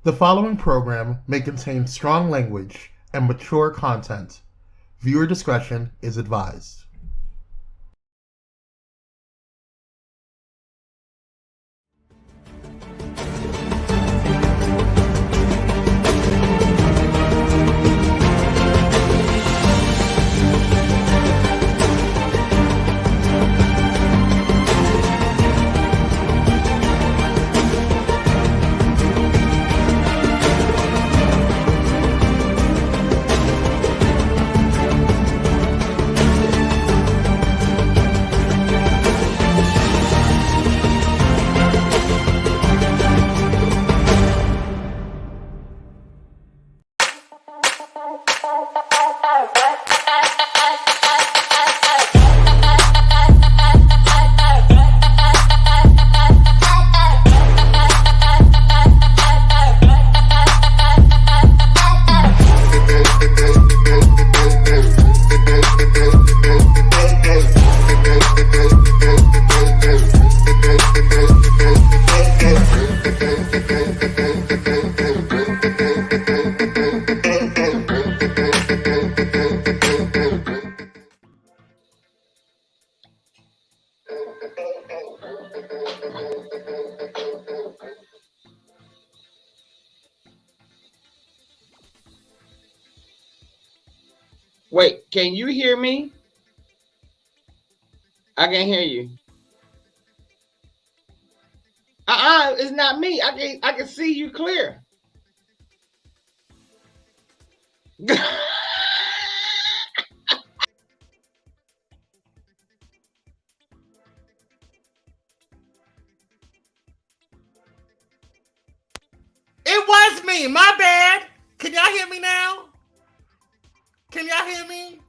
The following program may contain strong language and mature content. Viewer discretion is advised. Wait, can you hear me? I can hear you. It's not me. I can see you clear. It was me. My bad. Can y'all hear me now? Can y'all hear me?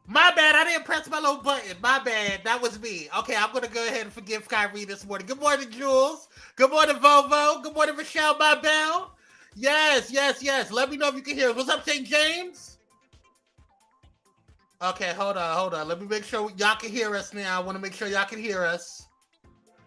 My bad. I didn't press my little button. My bad. That was me. Okay, I'm going to go ahead and forgive Kyrie this morning. Good morning, Jules. Good morning, Vovo. Good morning, Michelle, my bell. Yes. Let me know if you can hear us. What's up, St. James? Okay, hold on. Let me make sure y'all can hear us now. I want to make sure y'all can hear us.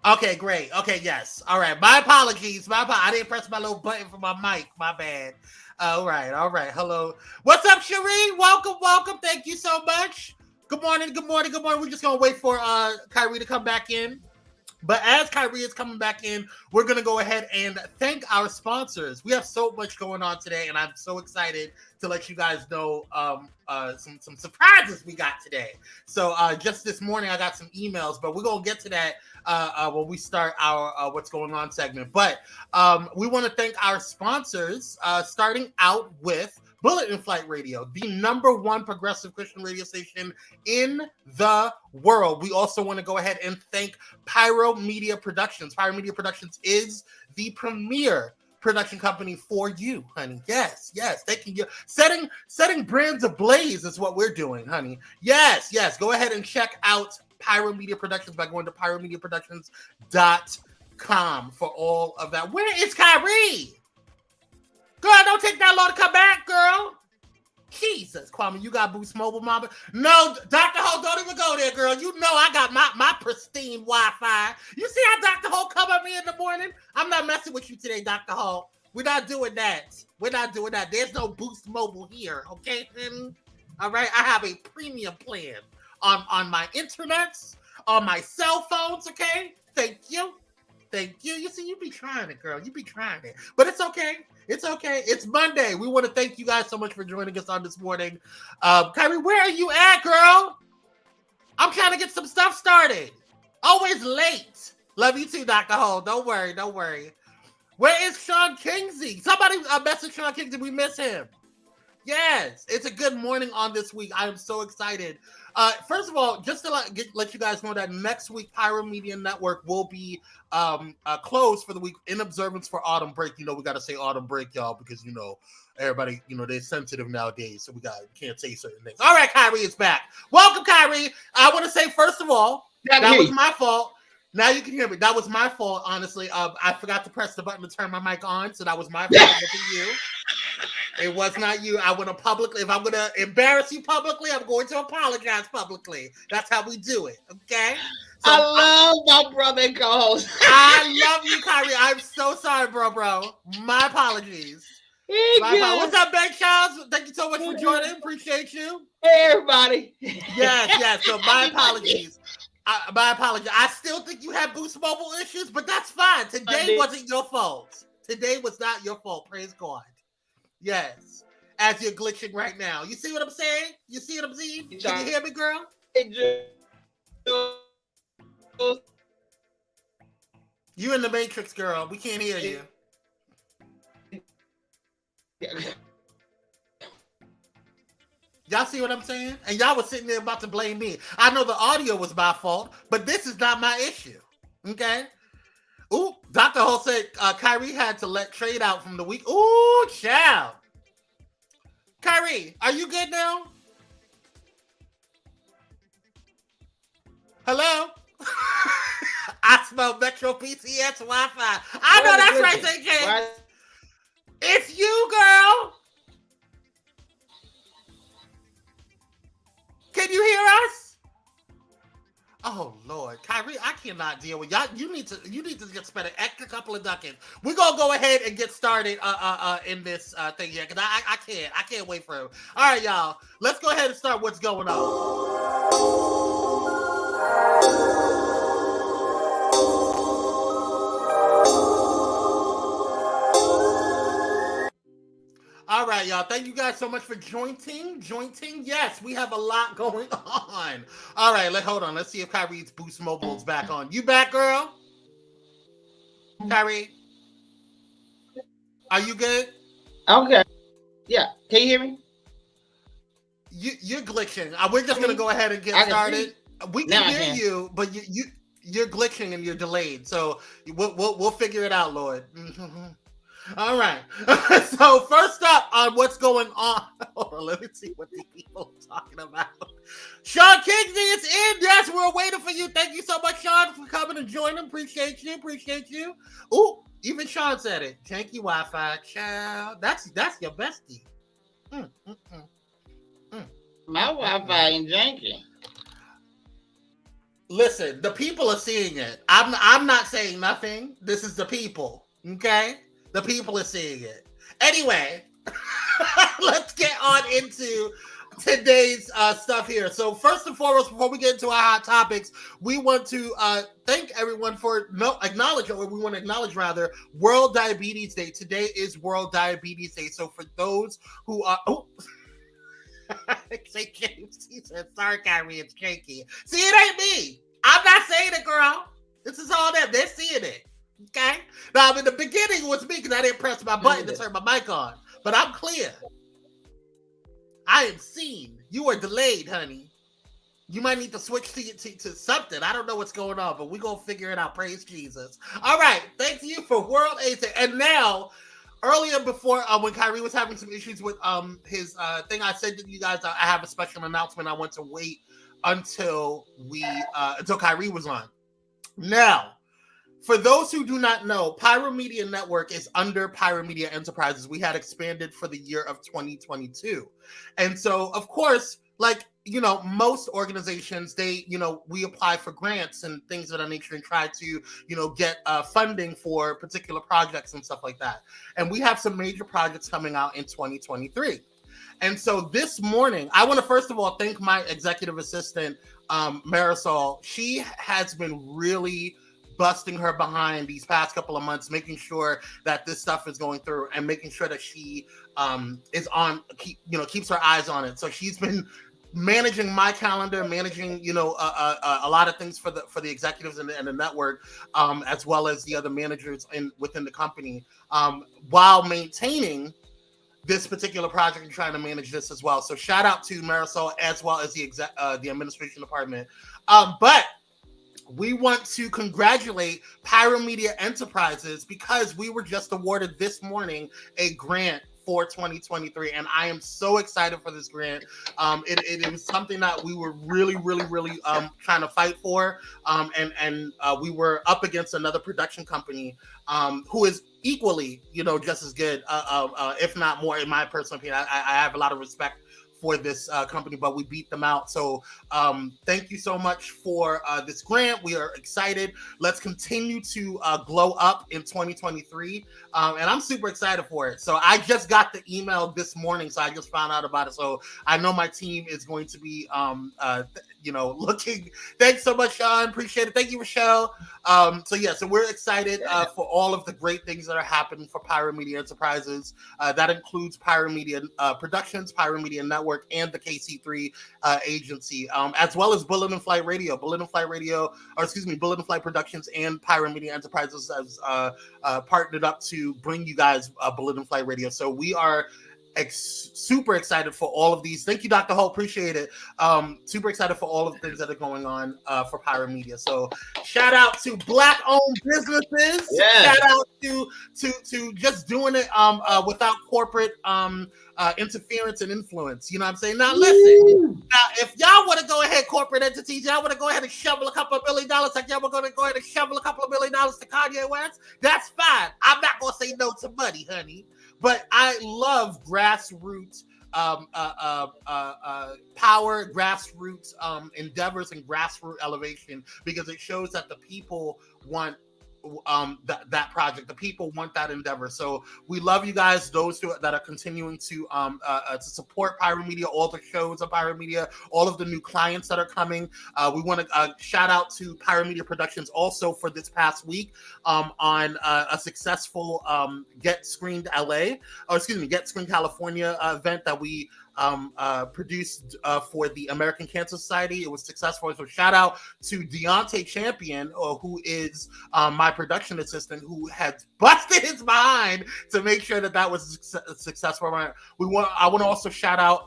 Okay, great. Okay, yes. All right. My apologies. I didn't press my little button for my mic. My bad. All right. Hello. What's up, Cherie? Welcome. Thank you so much. Good morning. We're just going to wait for Kyrie to come back in. But as Kyrie is coming back in, we're going to go ahead and thank our sponsors. We have so much going on today, and I'm so excited to let you guys know some surprises we got today. So just this morning, I got some emails, but we're going to get to that when we start our What's Going On segment. But we want to thank our sponsors, starting out with Bullet in Flight Radio, the #1 progressive Christian radio station in the world. We also want to go ahead and thank Pyro Media Productions. Pyro Media Productions is the premier production company for you, honey. Yes. Thank you. Setting brands ablaze is what we're doing, honey. Yes. Go ahead and check out Pyro Media Productions by going to pyromediaproductions.com for all of that. Where is Kyrie? Girl, don't take that long to come back, girl. Jesus, Kwame, you got Boost Mobile, mama? No, Dr. Ho, don't even go there, girl. You know I got my pristine Wi-Fi. You see how Dr. Ho come at me in the morning? I'm not messing with you today, Dr. Ho. We're not doing that. There's no Boost Mobile here, okay? All right, I have a premium plan on my internets, on my cell phones, okay? Thank you. You see, you be trying it, girl. You be trying it. But it's okay. It's Monday. We want to thank you guys so much for joining us on this morning. Kyrie, where are you at, girl? I'm trying to get some stuff started. Always late. Love you too, Dr. Ho. Don't worry. Where is Sean Kingsley? Somebody message Sean Kingsley. We miss him. Yes, it's a good morning on this week. I am so excited. First of all, just to let you guys know that next week, Pyro Media Network will be closed for the week in observance for autumn break. You know, we got to say autumn break, y'all, because, you know, everybody, you know, they're sensitive nowadays. So we can't say certain things. All right, Kyrie is back. Welcome, Kyrie. I want to say, first of all, that was my fault. Now you can hear me. That was my fault, honestly. I forgot to press the button to turn my mic on, so that was my fault. It wasn't you. It was not you. I want to publicly, if I'm going to embarrass you publicly, I'm going to apologize publicly. That's how we do it, okay? So I love my brother and co-host. I love you, Kyrie. I'm so sorry, bro. My apologies. What's up, Big Charles? Thank you so much for joining. Appreciate you. Hey, everybody. Yes. So my apologies. I still think you had Boost Mobile issues, but that's fine. Today wasn't your fault. Today was not your fault. Praise God. Yes. As you're glitching right now. You see what I'm saying? You see what I'm saying? Can you hear me, girl? You in the Matrix, girl. We can't hear you. Y'all see what I'm saying? And y'all was sitting there about to blame me. I know the audio was my fault, but this is not my issue. Okay? Ooh, Dr. Ho said Kyrie had to let trade out from the week. Ooh, child. Kyrie, are you good now? Hello? I smell Metro PCS Wi-Fi. I know that's right, AJ. It's you, girl. Can you hear us? Oh Lord, Kyrie, I cannot deal with y'all. You need to just spend an extra couple of seconds. We're gonna go ahead and get started in this thing here because I can't wait for him. All right, y'all, let's go ahead and start what's going on. All right, y'all. Thank you guys so much for jointing. Yes, we have a lot going on. All right, hold on. Let's see if Kyrie's Boost Mobile is back on. You back, girl? Kyrie? Are you good? Okay. Yeah. Can you hear me? You're glitching. We're just gonna go ahead and get started. We can hear you, but you're glitching and you're delayed. So we'll figure it out, Lord. All right. So first up on what's going on. Hold on, let me see what these people are talking about. Sean Kingsley is in. Yes, we're waiting for you. Thank you so much, Sean, for coming and joining. Appreciate you. Ooh, even Sean said it. Janky Wi-Fi, child. That's your bestie. My Wi-Fi ain't janky. Listen, the people are seeing it. I'm not saying nothing. This is the people. Okay? The people are seeing it. Anyway, let's get on into today's stuff here. So first and foremost, before we get into our hot topics, we want to thank everyone for acknowledge World Diabetes Day. Today is World Diabetes Day. So for those who are... James, he said, sorry, Kyrie, it's shaky. See, it ain't me. I'm not saying it, girl. This is all them. They're seeing it. Okay? Now, in the beginning, it was me because I didn't press my button to turn my mic on. But I'm clear. I am seen. You are delayed, honey. You might need to switch to something. I don't know what's going on, but we're going to figure it out. Praise Jesus. All right. Thank you for World AIDS Day. And now... Earlier, before when Kyrie was having some issues with his thing, I said to you guys I have a special announcement. I want to wait until Kyrie was on. Now, for those who do not know, Pyro Media Network is under Pyro Media Enterprises. We had expanded for the year of 2022, and so of course, like most organizations, we apply for grants and things of that nature and try to, get funding for particular projects and stuff like that. And we have some major projects coming out in 2023. And so this morning, I want to first of all thank my executive assistant, Marisol. She has been really busting her behind these past couple of months, making sure that this stuff is going through and making sure that she is on, keeps her eyes on it. So she's been managing my calendar, managing a lot of things for the executives and the network, as well as the other managers within the company, while maintaining this particular project and trying to manage this as well. So shout out to Marisol as well as the administration department. But we want to congratulate Pyro Media Enterprises because we were just awarded this morning a grant for 2023, and I am so excited for this grant. It was something that we were really trying to fight for, and we were up against another production company who is equally, just as good, if not more, in my personal opinion. I have a lot of respect for this company, but we beat them out. So thank you so much for this grant. We are excited. Let's continue to glow up in 2023. And I'm super excited for it. So I just got the email this morning, so I just found out about it. So I know my team is going to be, looking. Thanks so much, Sean. Appreciate it. Thank you, Rochelle. So we're excited for all of the great things that are happening for Pyro Media Enterprises. That includes Pyro Media Productions, Pyro Media Network, and the KC3 agency, as well as Bullet and Flight Radio. Bullet and Flight Productions and Pyro Media Enterprises has partnered up to bring you guys Bullet and Flight Radio. So we are super excited for all of these. Thank you, Dr. Ho. Appreciate it. Super excited for all of the things that are going on for Pyro Media. So shout out to Black-owned businesses. Yeah. Shout out to just doing it without corporate interference and influence. You know what I'm saying? Now listen. Now, if y'all want to go ahead, corporate entities, y'all want to go ahead and shovel a couple of $1 billion, like y'all were going to go ahead and shovel a couple of $1 billion to Kanye West, that's fine. I'm not going to say no to money, honey. But I love grassroots power, grassroots endeavors, and grassroots elevation, because it shows that the people want that project. The people want that endeavor. So we love you guys, those that are continuing to support Pyro Media, all the shows of Pyro Media, all of the new clients that are coming. We want to shout out to Pyro Media Productions also for this past week on a successful Get Screened California event that we produced for the American Cancer Society. It was successful. So shout out to Deontay Champion, who is my production assistant, who had busted his behind to make sure that was successful. I want to also shout out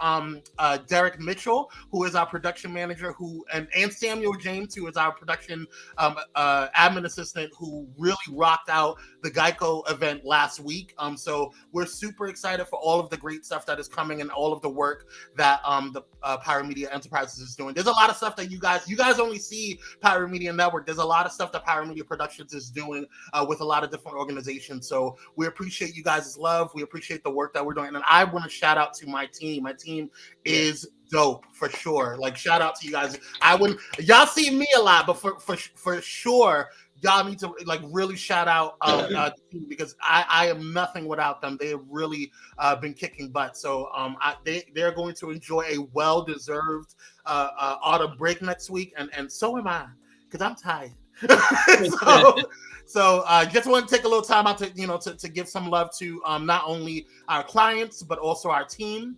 Derek Mitchell, who is our production manager, and Samuel James, who is our production admin assistant, who really rocked out the Geico event last week. So we're super excited for all of the great stuff that is coming and all of the work that the Pyro Media Enterprises is doing. There's a lot of stuff that you guys only see Pyro Media Network. There's a lot of stuff that Pyro Media Productions is doing with a lot of different organizations. So we appreciate you guys' love. We appreciate the work that we're doing. And I want to shout out to my team. My team is dope for sure. Like, shout out to you guys. Y'all see me a lot, but for sure, y'all need to really shout out the team, because I am nothing without them. They have really been kicking butt. So they're going to enjoy a well-deserved autumn break next week, and so am I, because I'm tired. So just want to take a little time out to give some love to not only our clients but also our team.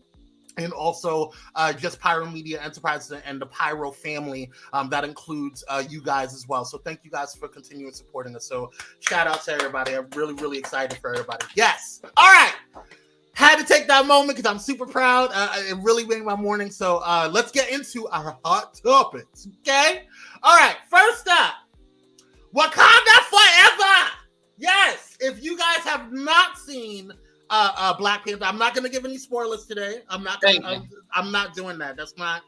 And also just Pyro Media Enterprises and the Pyro family. That includes you guys as well. So thank you guys for continuing supporting us. So shout out to everybody. I'm really, really excited for everybody. Yes. All right. Had to take that moment because I'm super proud. It really made my morning. So let's get into our hot topics. Okay. All right. First up, Wakanda Forever. Yes. If you guys have not seen Black Panther, I'm not going to give any spoilers today. I'm not doing that. That's not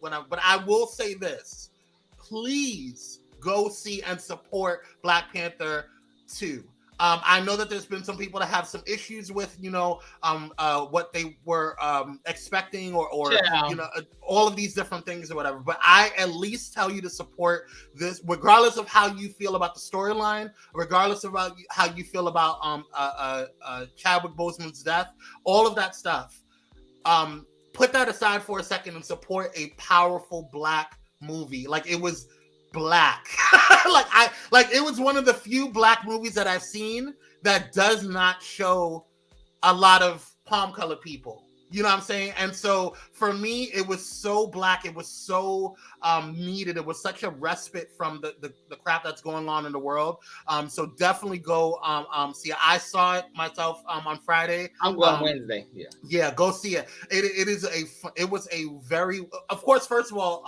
what but I will say this. Please go see and support Black Panther 2. I know that there's been some people that have some issues with, what they were expecting or all of these different things or whatever. But I at least tell you to support this, regardless of how you feel about the storyline, regardless of how you feel about Chadwick Boseman's death, all of that stuff. Put that aside for a second and support a powerful Black movie. Like, it was Black. It was one of the few Black movies that I've seen that does not show a lot of palm colored people. You know what I'm saying? And so for me, it was so Black. It was so needed. It was such a respite from the crap that's going on in the world. So definitely go see it. I saw it myself on Friday. I'm going Wednesday. Yeah, go see it. It was a very, of course, first of all,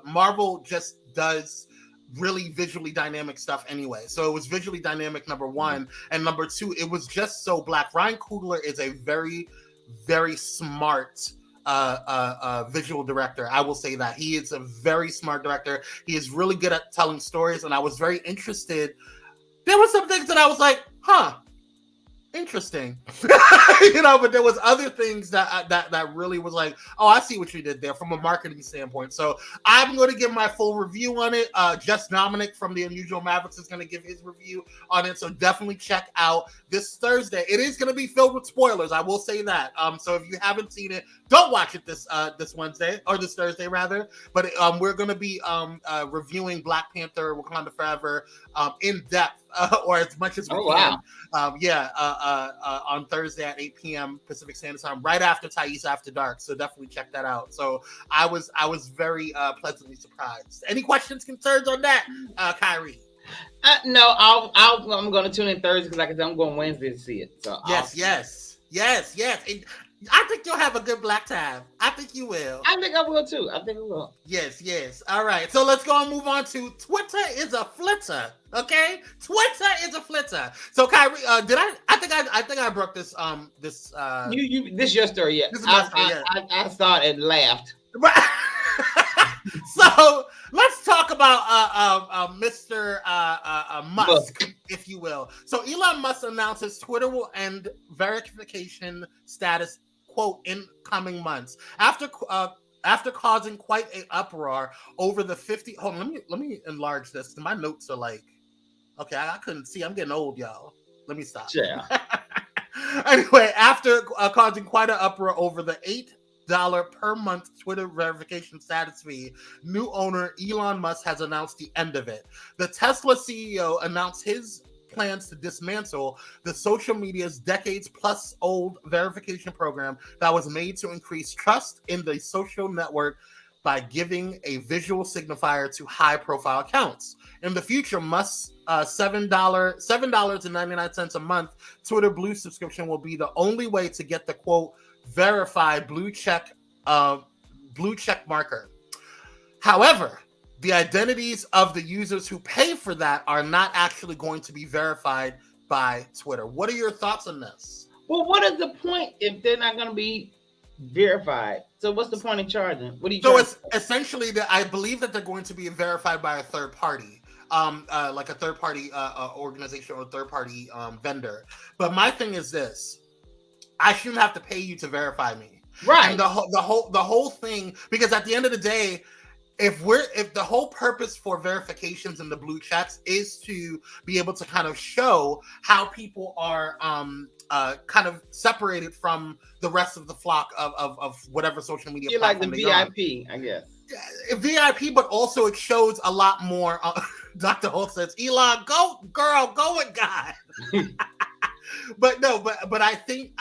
Marvel just does really visually dynamic stuff anyway. So it was visually dynamic, number one. And number two, it was just so Black. Ryan Coogler is a very, very smart visual director. I will say that. He is a very smart director. He is really good at telling stories. And I was very interested. There were some things that I was like, interesting. But there was other things that really was like, oh, I see what you did there from a marketing standpoint. So I'm going to give my full review on it. Just Dominic from the Unusual Mavericks is going to give his review on it. So definitely check out this Thursday. It is going to be filled with spoilers. I will say that. So if you haven't seen it, don't watch it this Wednesday or this Thursday rather. But we're going to be reviewing Black Panther: Wakanda Forever in depth. Or as much as we can. On Thursday at 8 p.m. Pacific Standard Time, right after Thais After Dark. So definitely check that out. So I was very pleasantly surprised. Any questions, concerns on that, Kyrie? No, I'm going to tune in Thursday because, like I said, I'm going Wednesday to see it. So yes. And I think you'll have a good black time. I think you will. I think I will too. I think I will. Yes. All right. So let's go and move on to Twitter is a flitter. Okay, Twitter is a flitter. So Kyrie, I think I broke this this this is your story. Yeah, I saw it and laughed. So let's talk about Mr. Musk, if you will. So Elon Musk announces Twitter will end verification status, quote, in coming months after causing quite an uproar over the 50. Hold on, let me enlarge this. My notes are like, okay, I couldn't see. I'm getting old, y'all. Let me stop. Yeah. Anyway, after causing quite an uproar over the $8 per month Twitter verification status fee, new owner Elon Musk has announced the end of it. The Tesla CEO announced his plans to dismantle the social media's decades-plus-old verification program that was made to increase trust in the social network by giving a visual signifier to high-profile accounts. In the future, Musk's $7.99 a month Twitter Blue subscription will be the only way to get the, quote, verified blue check marker. However, the identities of the users who pay for that are not actually going to be verified by Twitter. What are your thoughts on this? Well, what is the point if they're not going to be verified? So what's the point in charging? What do you? So it's essentially that I believe that they're going to be verified by a third party, like a third party organization or third party vendor. But my thing is this: I shouldn't have to pay you to verify me, right? And the whole thing, because at the end of the day, if the whole purpose for verifications in the blue checks is to be able to kind of show how people are kind of separated from the rest of the flock of whatever social media. You're like the VIP, I guess. VIP, but also it shows a lot more. Dr. Holt says, "Elon, go girl, go with God." But I think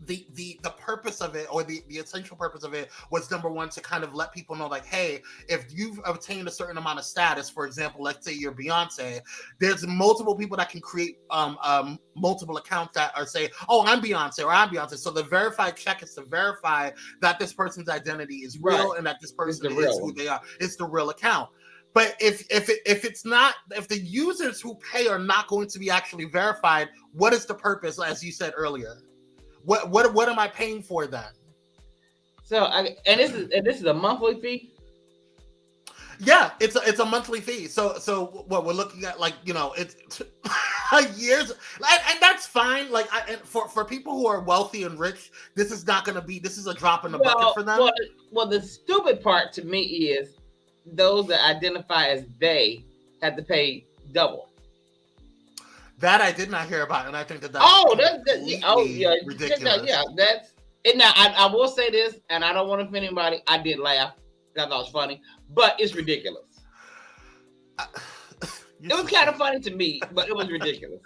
the purpose of it, or the essential purpose of it, was number one, to kind of let people know, like, hey, if you've obtained a certain amount of status, for example, let's say you're Beyonce, there's multiple people that can create multiple accounts that are say, oh, I'm Beyonce or I'm Beyonce. So the verified check is to verify that this person's identity is real, and that this person is who they are. It's the real account. But if it's not, if the users who pay are not going to be actually verified, what is the purpose, as you said earlier? What am I paying for then? So this is a monthly fee? Yeah, it's a monthly fee. So what we're looking at, like, it's years, and that's fine. Like, for people who are wealthy and rich, this is not going to be. This is a drop in the bucket for them. Well, the stupid part to me is those that identify as they have to pay double. That I did not hear about, and I think that's ridiculous. That's it. Now I will say this, and I don't want to offend anybody. I did laugh. I thought it was funny, but it's ridiculous. It was kind of funny to me, but it was ridiculous.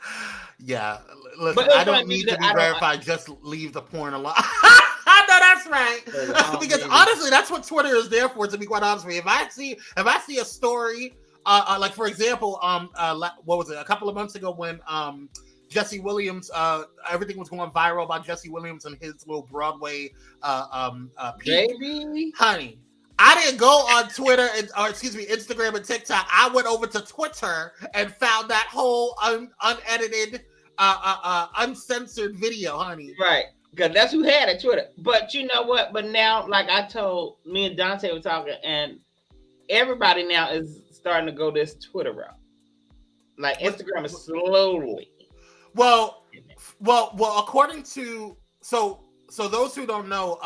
Yeah, listen, I don't need to be verified. Just leave the porn alone. I know that's right, because honestly, that's what Twitter is there for. To be quite honest with you, if I see a story. Like, for example, what was it? A couple of months ago when Jesse Williams, everything was going viral about Jesse Williams and his little Broadway baby. Honey, I didn't go on Twitter Instagram and TikTok. I went over to Twitter and found that whole unedited, uncensored video, honey. Right. Because that's who had it, Twitter. But you know what? But now, like I told, me and Dante were talking, and everybody now is starting to go this Twitter route. Like, Instagram is slowly. Well, according to those who don't know,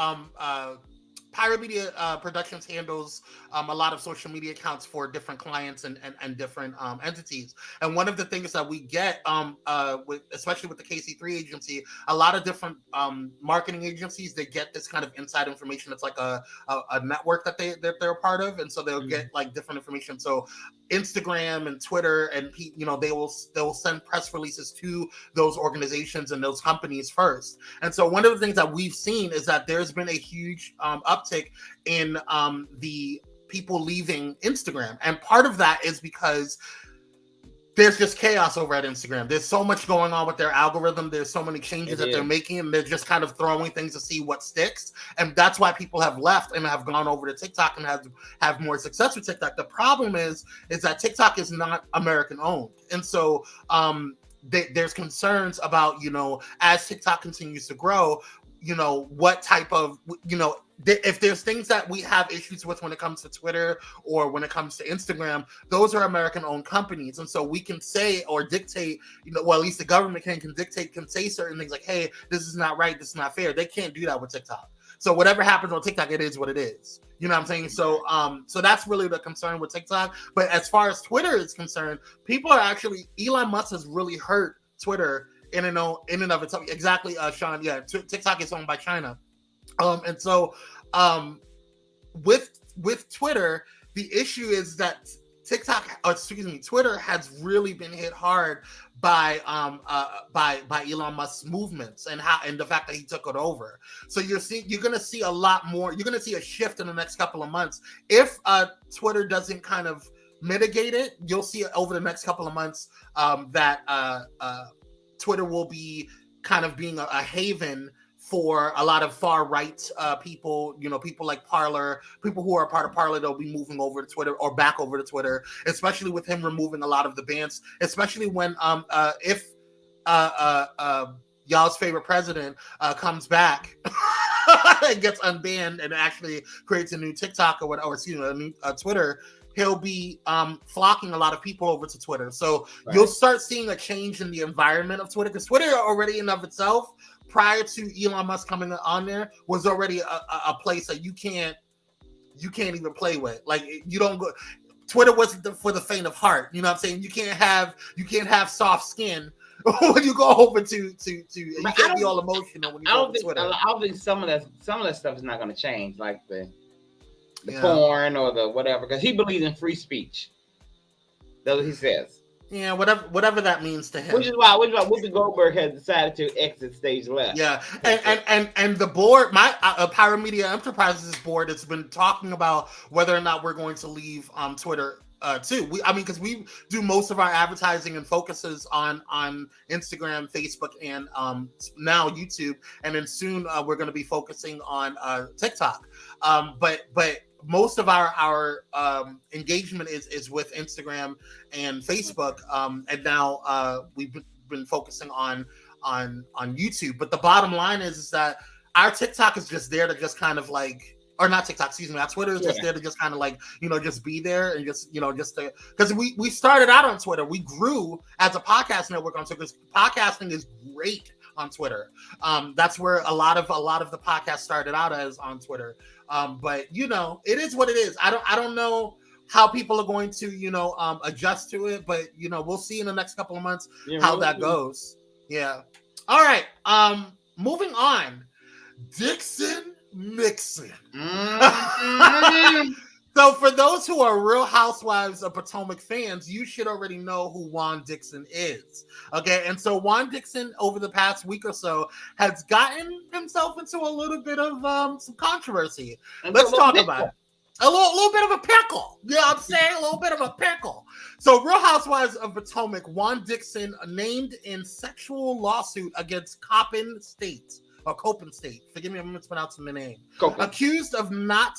Pyro Media Productions handles a lot of social media accounts for different clients and different entities. And one of the things that we get, especially with the KC3 agency, a lot of different marketing agencies, they get this kind of inside information. It's like a network that they're a part of, and so they'll get like different information. So Instagram and Twitter, and they will send press releases to those organizations and those companies first. And so one of the things that we've seen is that there's been a huge uptick in the people leaving Instagram, and part of that is because there's just chaos over at Instagram. There's so much going on with their algorithm. There's so many changes that they're making, and they're just kind of throwing things to see what sticks. And that's why people have left and have gone over to TikTok and have more success with TikTok. The problem is that TikTok is not American owned. And so there's concerns about, as TikTok continues to grow, what type of, if there's things that we have issues with when it comes to Twitter or when it comes to Instagram, those are American-owned companies. And so we can say or dictate, well, at least the government can say certain things like, hey, this is not right, this is not fair. They can't do that with TikTok. So whatever happens on TikTok, it is what it is. You know what I'm saying? So so that's really the concern with TikTok. But as far as Twitter is concerned, people are actually, Elon Musk has really hurt Twitter in and of itself. Exactly, Sean. Yeah, TikTok is owned by China. And so with Twitter, the issue is that Twitter has really been hit hard by Elon Musk's movements and the fact that he took it over. So you're going to see a lot more. You're going to see a shift in the next couple of months. If Twitter doesn't kind of mitigate it, you'll see it over the next couple of months that Twitter will be kind of being a haven for a lot of far right people, people like Parler, people who are a part of Parler, they'll be moving over to Twitter or back over to Twitter, especially with him removing a lot of the bans, especially when if y'all's favorite president comes back and gets unbanned and actually creates a new TikTok or a new Twitter, he'll be flocking a lot of people over to Twitter. So You'll start seeing a change in the environment of Twitter, because Twitter already in of itself, prior to Elon Musk coming on there, was already a place that you can't even play with. Like, you don't go. Twitter wasn't for the faint of heart. You know what I'm saying? You can't have soft skin when you go over to you can't be all emotional when you go to Twitter. I don't think some of that stuff is not going to change, like the porn or the whatever, because he believes in free speech. That's what he says. Yeah, whatever that means to him. Which is why Whoopi Goldberg has decided to exit stage left. Yeah, and the board, my Pyro Media Enterprises board, has been talking about whether or not we're going to leave Twitter too. Because we do most of our advertising and focuses on Instagram, Facebook, and now YouTube, and then soon we're going to be focusing on TikTok. But most of our engagement is with Instagram and Facebook, and now we've been focusing on YouTube. But the bottom line is that our TikTok is just there to just kind of like, or not TikTok, excuse me, our Twitter is just there to just kind of like, just be there and just to, because we started out on Twitter. We grew as a podcast network on Twitter, because podcasting is great on Twitter. That's where a lot of the podcast started out as, on Twitter. But it is what it is. I don't know how people are going to adjust to it, but we'll see in the next couple of months how that goes. Yeah. All right. Moving on. Dixon Mixon. So for those who are Real Housewives of Potomac fans, you should already know who Juan Dixon is. Okay, and so Juan Dixon, over the past week or so, has gotten himself into a little bit of some controversy. Let's talk about it. A little bit of a pickle. You know what I'm saying? A little bit of a pickle. So Real Housewives of Potomac, Juan Dixon named in sexual lawsuit against Coppin State. Or Coppin State. Forgive me, I'm mispronouncing the name. Accused of not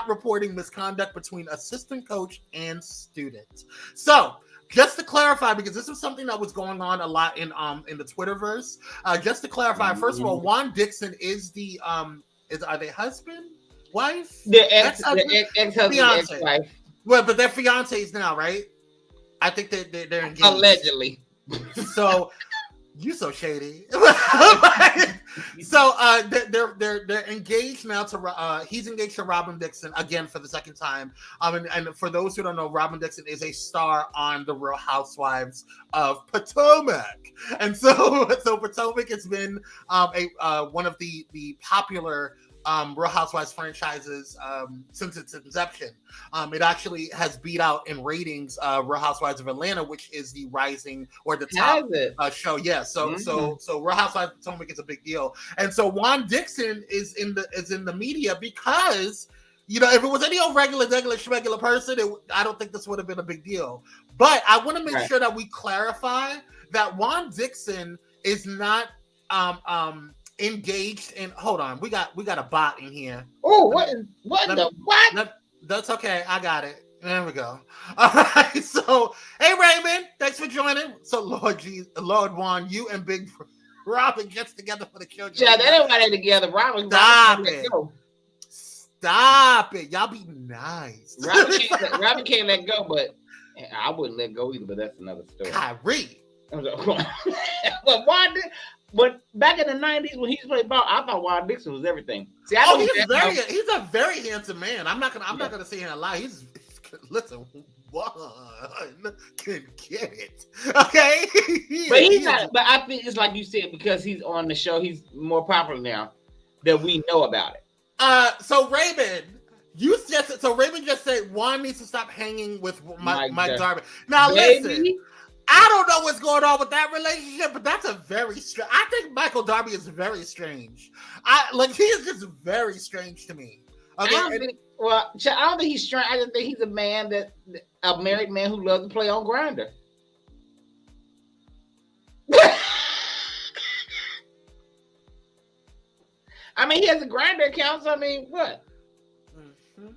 reporting misconduct between assistant coach and student. So, just to clarify, because this was something that was going on a lot in the Twitterverse. Just to clarify, first of all, Juan Dixon is the are they husband, wife? The ex-husband, ex-wife. Well, but they're fiancés now, right? I think they're engaged. Allegedly. So you so shady. So they're engaged now to he's engaged to Robin Dixon again for the second time. And for those who don't know, Robin Dixon is a star on The Real Housewives of Potomac, and so Potomac has been one of the popular Real Housewives franchises since its inception. It actually has beat out in ratings Real Housewives of Atlanta, which is the rising or the top show. Yeah, so Real Housewives of Potomac is a big deal, and so Juan Dixon is in the media because, you know, if it was any old regular schmegular person, I don't think this would have been a big deal. But I want to make sure that we clarify that Juan Dixon is not engaged in. Hold on, we got a bot in here. Oh, what? That's okay. I got it. There we go. All right. So, hey Raymond, thanks for joining. So, Lord Juan, you and Big Robin gets together for the children. Yeah, they don't want it together. Robin, Stop it. Y'all be nice. Robin can't let go, but I wouldn't let go either. But that's another story. Kyrie. But back in the 90s when he played ball, I thought Juan Dixon was everything. See, he's a very handsome man. I'm not gonna say him a lie. Listen, one can get it. Okay. But he's not, but I think it's like you said, because he's on the show, he's more popular now that we know about it. So Raymond, Raymond just said Juan needs to stop hanging with Mike Darby. Now listen. I don't know what's going on with that relationship, but that's a very strange. I think Michael Darby is very strange. He is just very strange to me. Okay? I don't think he's strange. I just think he's a married man who loves to play on Grindr. I mean, he has a Grindr account. So I mean, what? Mm-hmm.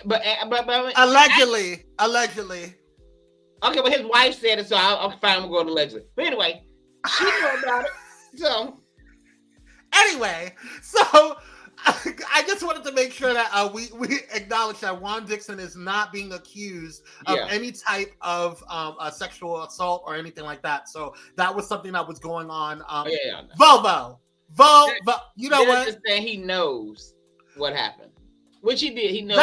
But allegedly. Okay, but his wife said it, so I'll find him going to allegedly. But anyway, she knew about it. So I just wanted to make sure that we acknowledge that Juan Dixon is not being accused of any type of sexual assault or anything like that. So that was something that was going on. Volvo. You know what? Just saying he knows what happened. Which he did. He knows.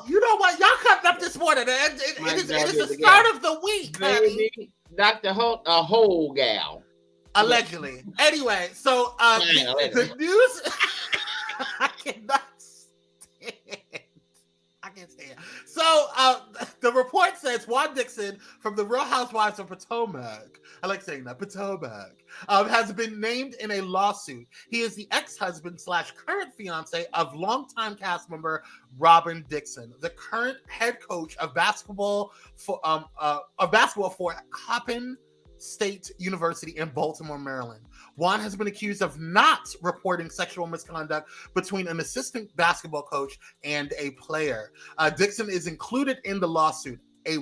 You know what? Y'all cut up this morning. It is the start of the week, honey. Dr. Holt, a whole gal. Allegedly. Anyway, so the news. I cannot stand. I can't stand. So the report says Juan Dixon from the Real Housewives of Potomac, I like saying that, Potomac, has been named in a lawsuit. He is the ex-husband / current fiance of longtime cast member Robin Dixon, the current head coach of basketball for Coppin State University in Baltimore, Maryland. Juan has been accused of not reporting sexual misconduct between an assistant basketball coach and a player. Dixon is included in the lawsuit. A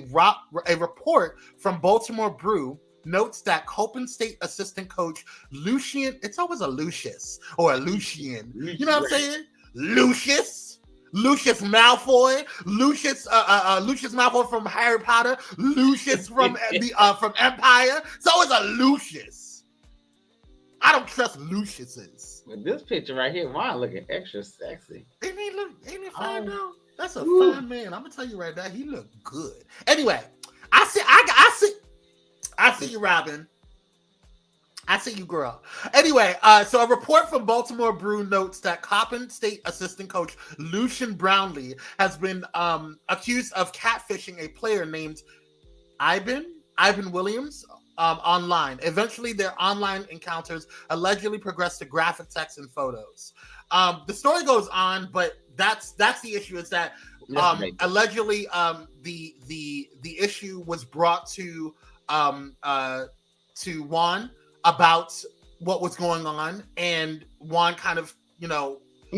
report from Baltimore Brew notes that Coppin State assistant coach Lucian, it's always a Lucius or a Lucian. You know what I'm saying? Lucius Malfoy, Lucius Malfoy from Harry Potter, Lucius from Empire. It's always a Lucius. I don't trust Luciuses. With this picture right here, Juan looking extra sexy. Ain't he fine though? That's a fine man. I'm gonna tell you right now, he look good. Anyway, I see you, Robin. I see you, girl. Anyway, so a report from Baltimore Brew notes that Coppin State assistant coach Lucian Brownlee has been accused of catfishing a player named Ivan Williams online. Eventually, their online encounters allegedly progressed to graphic text and photos. The story goes on, but that's the issue. Is that allegedly the issue was brought to Juan about what was going on, and Juan kind of, he's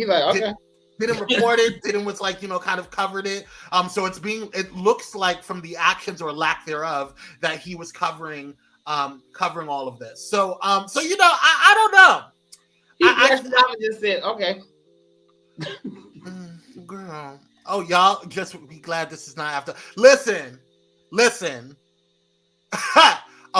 like, okay. Didn't report it, was like, kind of covered it. So it looks like from the actions or lack thereof that he was covering all of this. So I don't know. I just said, okay. Girl. Oh, y'all just be glad this is not after. Listen.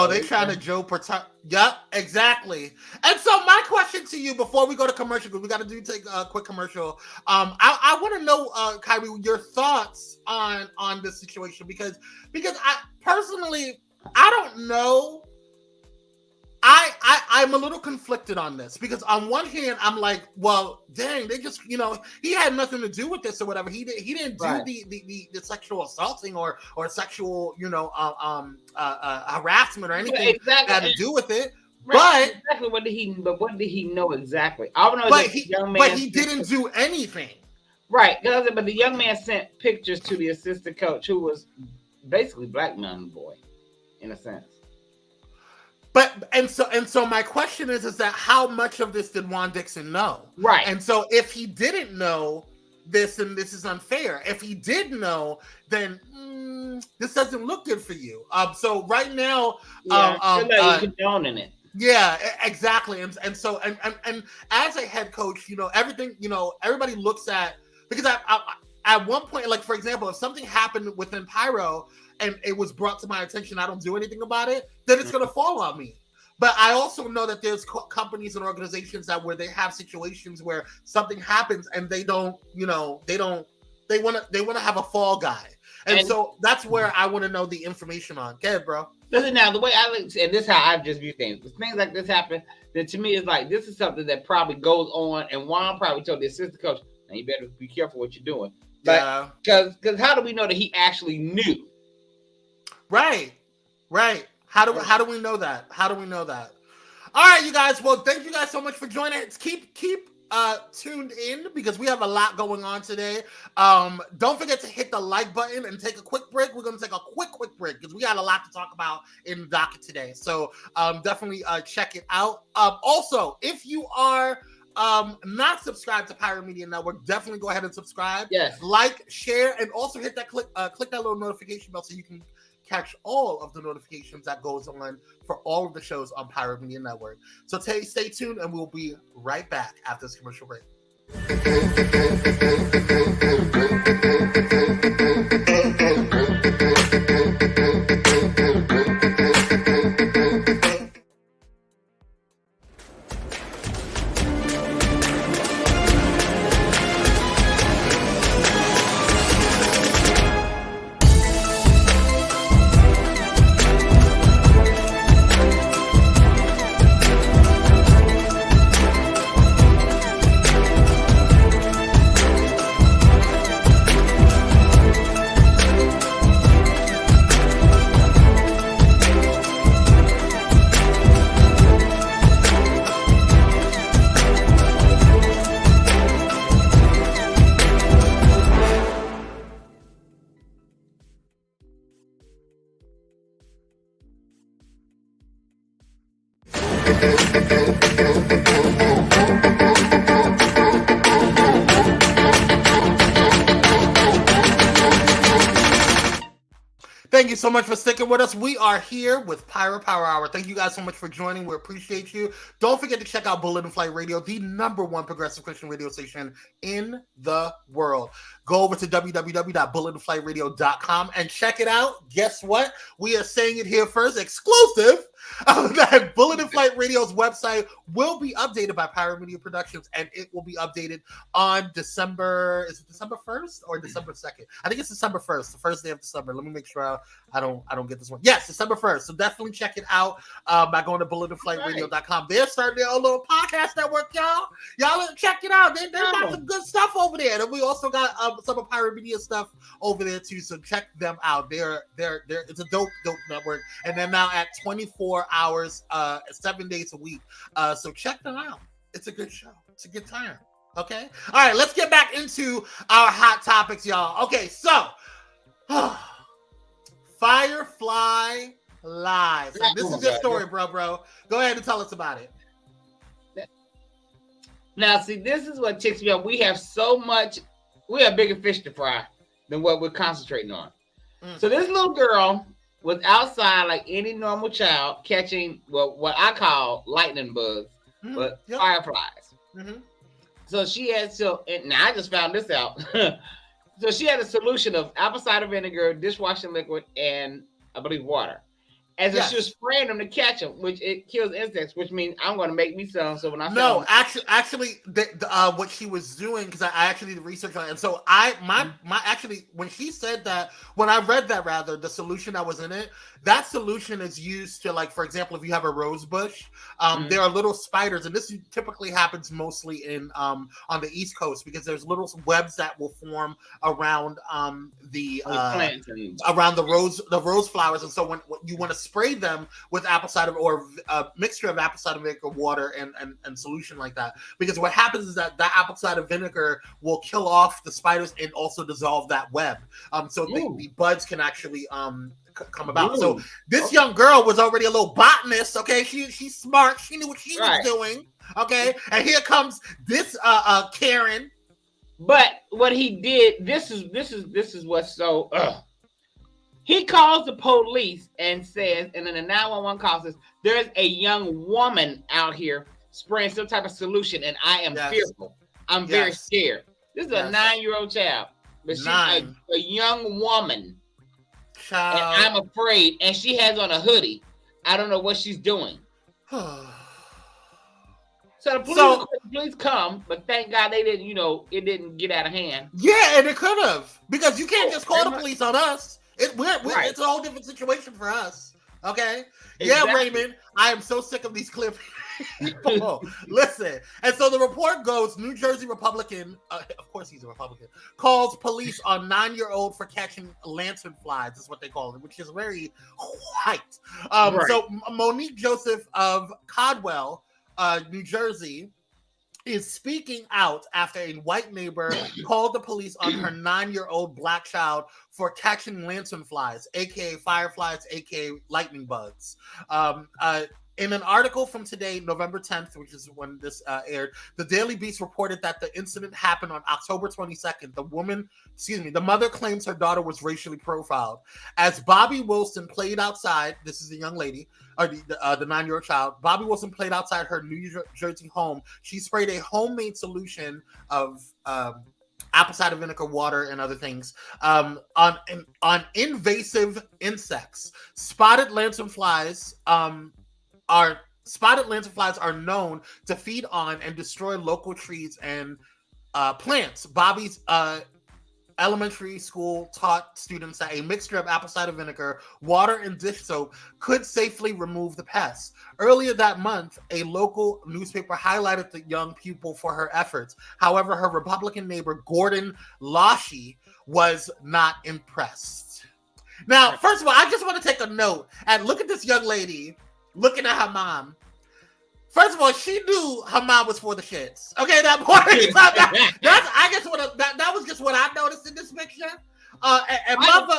Oh, they trying to Joe protect. Yep, exactly. And so my question to you before we go to commercial, because we got to take a quick commercial. I want to know, Kyrie, your thoughts on this situation because I personally I don't know. I'm a little conflicted on this because on one hand I'm like, well, dang, they just he had nothing to do with this or whatever. He didn't do Right. the sexual assaulting or sexual harassment or anything that had to do with it. Right. But exactly what did he know exactly? I don't know. But he didn't do anything. Right. But the young man sent pictures to the assistant coach who was basically blackmailing the boy, in a sense. But and so my question is that how much of this did Juan Dixon know? Right. And so if he didn't know this, then this is unfair. If he did know, then this doesn't look good for you. So right now, condoning it. Yeah, exactly. And so as a head coach, everything, everybody looks at, because I at one point, like for example, if something happened within Pyro and it was brought to my attention, I don't do anything about it, then it's going to fall on me. But I also know that there's companies and organizations where they have situations where something happens and they want to have a fall guy. And so that's where I want to know the information on. Go ahead, bro. Listen now, the way I look, and this is how I just view things. When things like this happen, then to me it's like this is something that probably goes on, and Juan probably told the assistant coach, "Now you better be careful what you're doing." But because how do we know that he actually knew? Right. How do we know that? All right, you guys. Well, thank you guys so much for joining us. Keep tuned in because we have a lot going on today. Don't forget to hit the like button and take a quick break. We're going to take a quick break because we got a lot to talk about in the docket today. So definitely check it out. Also, if you are not subscribed to Pyro Media Network, definitely go ahead and subscribe. Yes. Like, share, and also hit that click that little notification bell so you can catch all of the notifications that goes on for all of the shows on Pyro Media Network. So stay tuned, and we'll be right back after this commercial break. Thank you so much for sticking with us. We are here with Pyro Power Hour. Thank you guys so much for joining. We appreciate you. Don't forget to check out Bullet and Flight Radio, the #1 progressive Christian radio station in the world. Go over to www.bulletandflightradio.com and check it out. Guess what? We are saying it here first, exclusive. That Bullet and Flight Radio's website will be updated by Pyro Media Productions, and it will be updated on December 1st or December 2nd? I think it's December 1st, the first day of December. Let me make sure I don't get this one. Yes, December 1st. So definitely check it out by going to bulletandflightradio.com. They're starting their own little podcast network, y'all. Y'all check it out. They got some good stuff over there. And we also got some of Pyro Media stuff over there too. So check them out. They're it's a dope network, and they're now at 24 hours, 7 days a week. So check them out. It's a good show. It's a good time. Okay. All right. Let's get back into our hot topics, y'all. Okay. So, Firefly Live. So this is your story, bro. Go ahead and tell us about it. Now, see, this is what ticks me off. We have bigger fish to fry than what we're concentrating on. So this little girl was outside like any normal child catching what I call lightning bugs, but fireflies. So she had and now I just found this out. So she had a solution of apple cider vinegar, dishwashing liquid, and I believe water. as if she was spraying them to catch them, which it kills insects, which means I'm going to make me some. So when I no, actually, what she was doing, because I actually did research on it, and so my actually, when she said that, when I read that, rather, the solution that was in it, that solution is used to, like, for example, if you have a rose bush, there are little spiders, and this typically happens mostly in on the East Coast, because there's little webs that will form around the plants around the rose flowers, and so when you want to spray them with apple cider or a mixture of apple cider vinegar, water, and solution like that, because what happens is that apple cider vinegar will kill off the spiders and also dissolve that web, so the buds can actually come about. Ooh. So this young girl was already a little botanist. Okay, she's smart. She knew what she was doing. Okay, and here comes this Karen. But what he did, this is what's so. He calls the police and says, and then the 911 call says, there's a young woman out here spraying some type of solution, and I am fearful. I'm very scared. This is a 9-year-old child, but she's a young woman. Child. And I'm afraid, and she has on a hoodie. I don't know what she's doing. So the police come, but thank God they didn't, it didn't get out of hand. Yeah, and it could have, because you can't just call the police on us. It's a whole different situation for us. Okay? Exactly. Yeah, Raymond, I am so sick of these clips. Listen, and so the report goes, New Jersey Republican, of course he's a Republican, calls police on 9-year-old for catching lanternflies, is what they call it, which is very white. So Monique Joseph of Caldwell, New Jersey, is speaking out after a white neighbor called the police on her 9-year-old black child for catching lanternflies, aka fireflies, aka lightning bugs. In an article from today, November 10th, which is when this aired, the Daily Beast reported that the incident happened on October 22nd. The mother claims her daughter was racially profiled. As Bobby Wilson played outside, this is the young lady, or the 9-year-old child, Bobby Wilson played outside her New Jersey home. She sprayed a homemade solution of apple cider vinegar, water, and other things on invasive insects. Spotted lanternflies are known to feed on and destroy local trees and plants. Bobby's elementary school taught students that a mixture of apple cider vinegar, water, and dish soap could safely remove the pests. Earlier that month, a local newspaper highlighted the young pupil for her efforts. However, her Republican neighbor, Gordon Lashy, was not impressed. Now, first of all, I just want to take a note and look at this young lady looking at her mom. First of all, she knew her mom was for the shits. Okay, that was just what I noticed in this picture. And mother,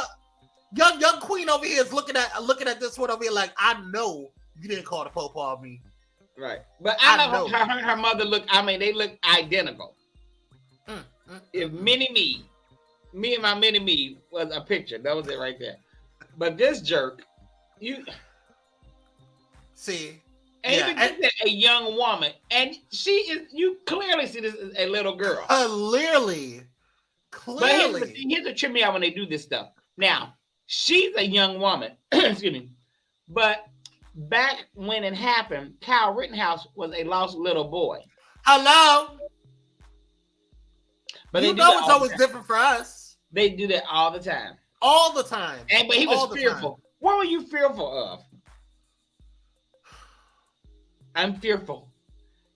young queen over here is looking at this one over here like, I know you didn't call the Pope on me. Right, but I know her mother look. I mean, they look identical. If me and my mini me was a picture, that was it right there. But this jerk, you see. And a young woman, and you clearly see this as a little girl. Clearly. But here's the trip me out when they do this stuff. Now, she's a young woman, excuse me, but back when it happened, Kyle Rittenhouse was a lost little boy. Hello? But it's always different for us. They do that all the time. All the time. But he was fearful. What were you fearful of? I'm fearful.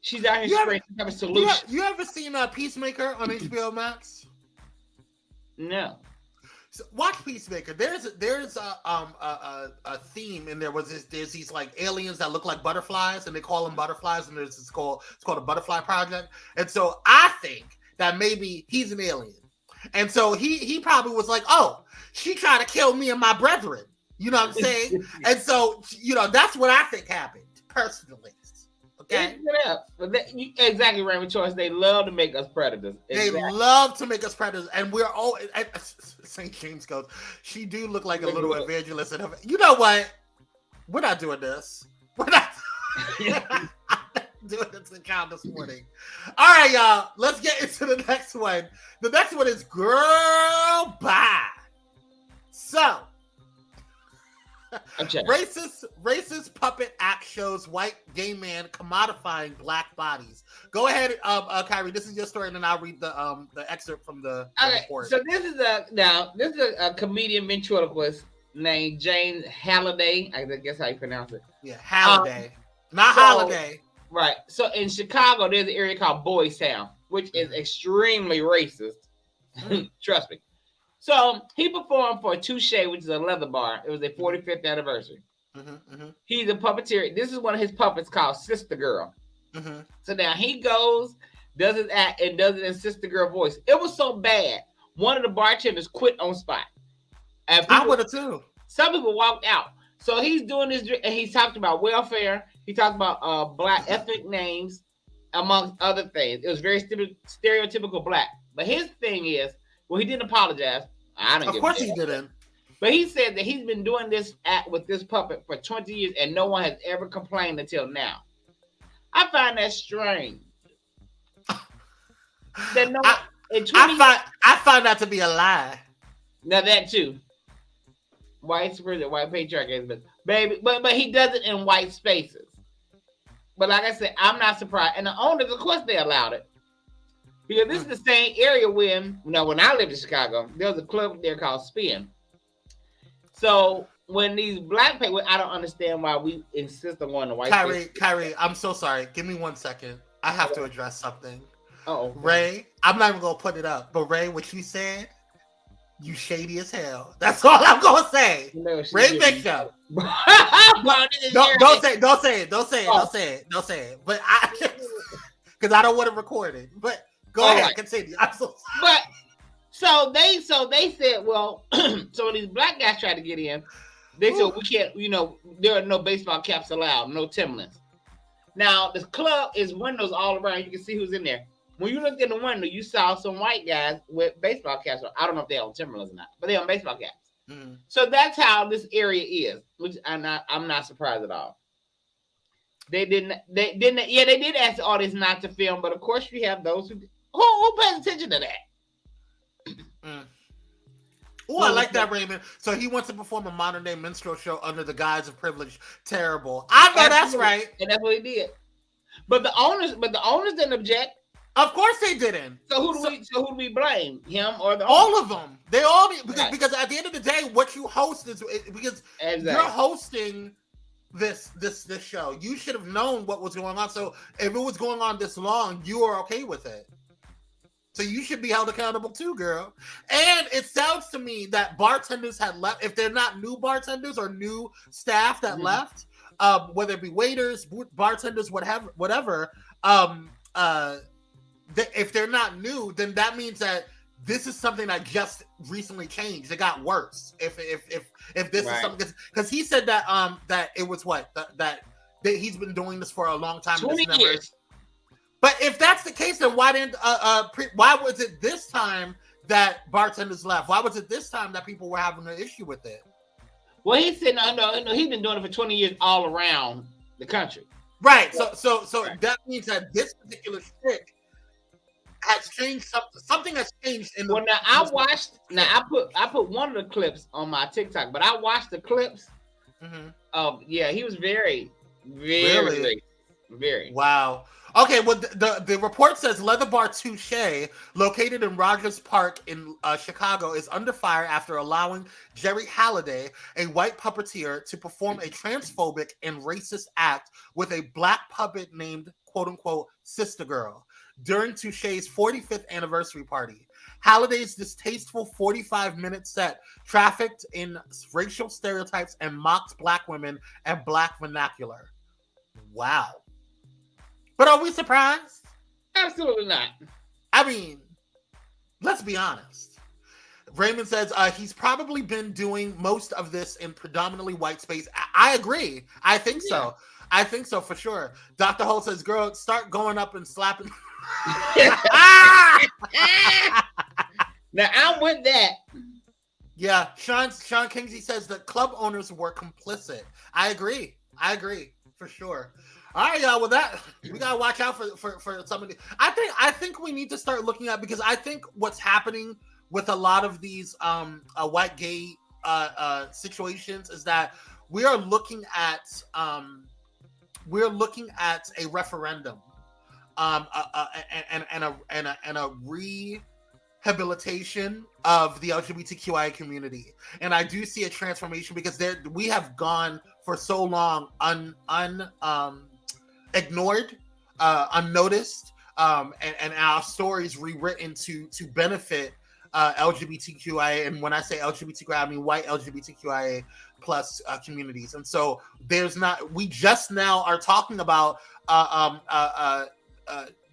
She's out here spraying some type of solution. You ever seen Peacemaker on HBO Max? No. So watch Peacemaker. There's a theme in there. There's these like aliens that look like butterflies, and they call them butterflies, and it's called a Butterfly Project. And so I think that maybe he's an alien, and so he probably was like, oh, she tried to kill me and my brethren. You know what I'm saying? And so that's what I think happened personally. Okay. Exactly, Raymond Choice. They love to make us predators. Exactly. They love to make us predators, and we're all. St. James goes, she do look like a little evangelist. You know what? We're not doing this. We're not doing this account this morning. All right, y'all. Let's get into the next one. The next one is Girl Bye. So, I'm checking. Racist puppet act shows white gay man commodifying black bodies. Go ahead, Kyrie. This is your story, and then I'll read the excerpt from the report. So this is a comedian ventriloquist named James Halliday. I guess how you pronounce it. Yeah, Halliday, not Holiday. Right. So in Chicago, there's an area called Boys Town, which is extremely racist. Trust me. So he performed for Touche, which is a leather bar. It was their 45th anniversary. He's a puppeteer. This is one of his puppets called Sister Girl. So now he goes, does his act, and does it in Sister Girl voice. It was so bad. One of the bartenders quit on spot. And I would have too. Some people walked out. So he's doing this, and he's talking about welfare. He talked about black ethnic names, amongst other things. It was very stereotypical black. But his thing is, well, he didn't apologize. Of course he didn't. But he said that he's been doing this act with this puppet for 20 years, and no one has ever complained until now. I find that strange. That no one, I find that to be a lie. Now that too. White supremacy, white patriarchy, but he does it in white spaces. But like I said, I'm not surprised. And the owners, of course, they allowed it. Because this is the same area when I lived in Chicago, there was a club there called Spin. So when these black people, I don't understand why we insist on going to white. Kyrie, I'm so sorry. Give me 1 second. I have to address something. Oh, Ray, I'm not even gonna put it up, but Ray, what you said, you shady as hell. That's all I'm gonna say. No, Ray Bishop. Don't say it. But because I don't want to record it. But go ahead, continue. I'm so sorry. But so they said, well, so when these black guys tried to get in, they said we can't, there are no baseball caps allowed, no Timberlands. Now the club is windows all around. You can see who's in there. When you looked in the window, you saw some white guys with baseball caps on. I don't know if they're on Timberlands or not, but they're on baseball caps. So that's how this area is, which I'm not surprised at all. They did ask the audience not to film, but of course you have those who pays attention to that. Oh, I like that, Raymond. So he wants to perform a modern day minstrel show under the guise of privilege. Terrible. I know that's right, and that's what he did. But the owners didn't object. Of course they didn't. So who do we blame? Him or the all of them? They all because at the end of the day, what you host is because you're hosting this show. You should have known what was going on. So if it was going on this long, you are okay with it. So you should be held accountable too, girl. And it sounds to me that bartenders had left. If they're not new bartenders or new staff that left, whether it be waiters, bartenders, whatever. If they're not new, then that means that this is something that just recently changed. It got worse. If this is something, because he said that that it was that he's been doing this for a long time. 20 years. But if that's the case, then why was it this time that bartenders left? Why was it this time that people were having an issue with it? Well, he said no. He's been doing it for 20 years all around the country. Right. So that means that this particular stick has changed something. Something has changed in the. Well, I put one of the clips on my TikTok, but I watched the clips. He was very, very, very. Wow. Okay, well, the report says Leather Bar Touche, located in Rogers Park in Chicago, is under fire after allowing Jerry Halliday, a white puppeteer, to perform a transphobic and racist act with a black puppet named, quote-unquote, Sister Girl, during Touche's 45th anniversary party. Halliday's distasteful 45-minute set trafficked in racial stereotypes and mocked black women and black vernacular. Wow. But are we surprised? Absolutely not. I mean, let's be honest. Raymond says he's probably been doing most of this in predominantly white space. I agree. I think so. I think so for sure. Dr. Holt says, girl, start going up and slapping. Now, I'm with that. Yeah. Sean Kingsley says that club owners were complicit. I agree for sure. All right, y'all. Well, we gotta watch out for some of these. I think we need to start looking at, because I think what's happening with a lot of these white gay situations is that we are looking at a referendum, and a rehabilitation of the LGBTQIA community, and I do see a transformation because we have gone for so long ignored, unnoticed, and our stories rewritten to benefit LGBTQIA, and when I say LGBTQIA, I mean white LGBTQIA plus communities. And so we just now are talking about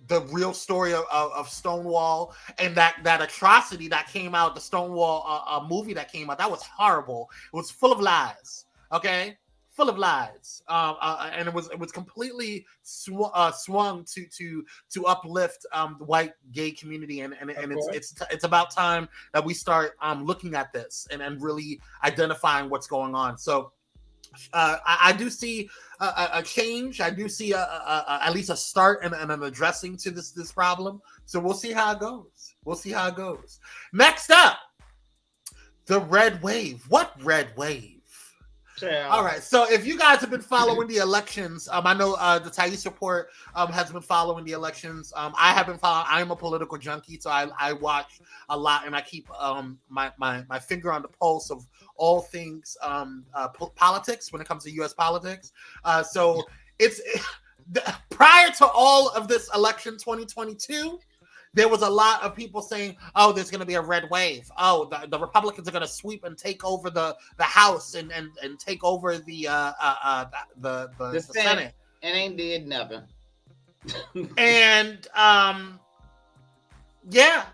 the real story of Stonewall, and that atrocity that came out, the Stonewall movie that came out. That was horrible. It was full of lies. Okay. Full of lies, and it was completely swung to uplift the white gay community, and it's about time that we start looking at this and really identifying what's going on. So I do see a change. I do see at least a start and an addressing to this problem. So we'll see how it goes. Next up, the red wave. What red wave? All right. So if you guys have been following the elections, I know the Thais Report has been following the elections. I have been following. I'm a political junkie, so I watch a lot, and I keep my finger on the pulse of all things politics when it comes to U.S. politics. So prior to all of this election 2022. There was a lot of people saying, "Oh, there's going to be a red wave. Oh, the Republicans are going to sweep and take over the House and take over the Senate." And ain't did nothing. And yeah,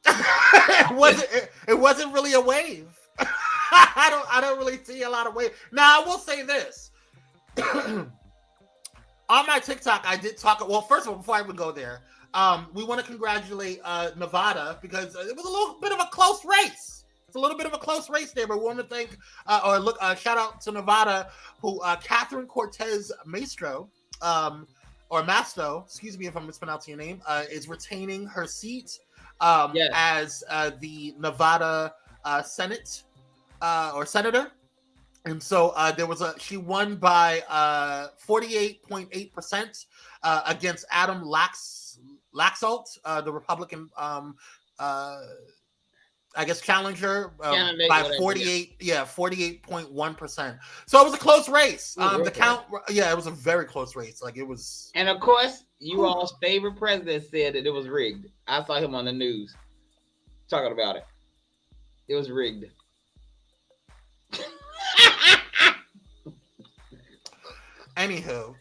it wasn't really a wave. I don't really see a lot of wave. Now I will say this. On my TikTok, I did talk. Well, first of all, before I even go there. We want to congratulate Nevada because it was a little bit of a close race. It's a little bit of a close race there, but we want to thank shout out to Nevada, who Catherine Cortez Masto, excuse me if I'm mispronouncing your name, is retaining her seat as the Nevada Senate or senator. And so she won by 48.8% against Adam Laxalt, the Republican, I guess challenger by 48.1%. So it was a close race. The count, it was a very close race. Like it was. And of course, you all's favorite president said that it was rigged. I saw him on the news talking about it. It was rigged. Anywho,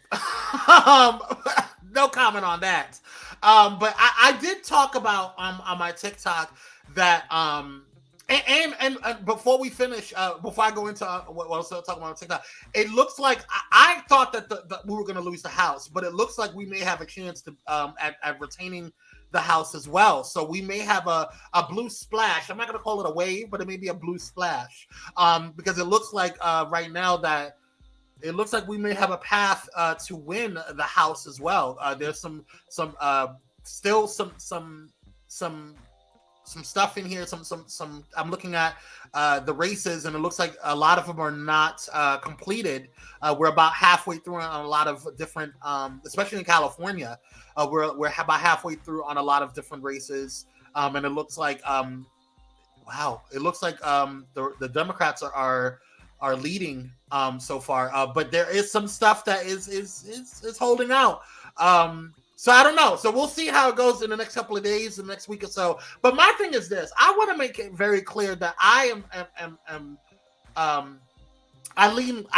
no comment on that. But I did talk about on my TikTok that and before we finish, before I go into what I was talking about on TikTok, it looks like I thought that we were going to lose the House, but it looks like we may have a chance to at retaining the House as well. So we may have a blue splash. I'm not going to call it a wave, but it may be a blue splash because it looks like right now that. It looks like we may have a path to win the House as well. There's some still some stuff in here. Some. I'm looking at the races, and it looks like a lot of them are not completed. We're about halfway through on a lot of different, especially in California. We're about halfway through on a lot of different races, and it looks like wow. It looks like the Democrats are leading so far, but there is some stuff that is holding out. So I don't know. So we'll see how it goes in the next couple of days, the next week or so. But my thing is this: I want to make it very clear that I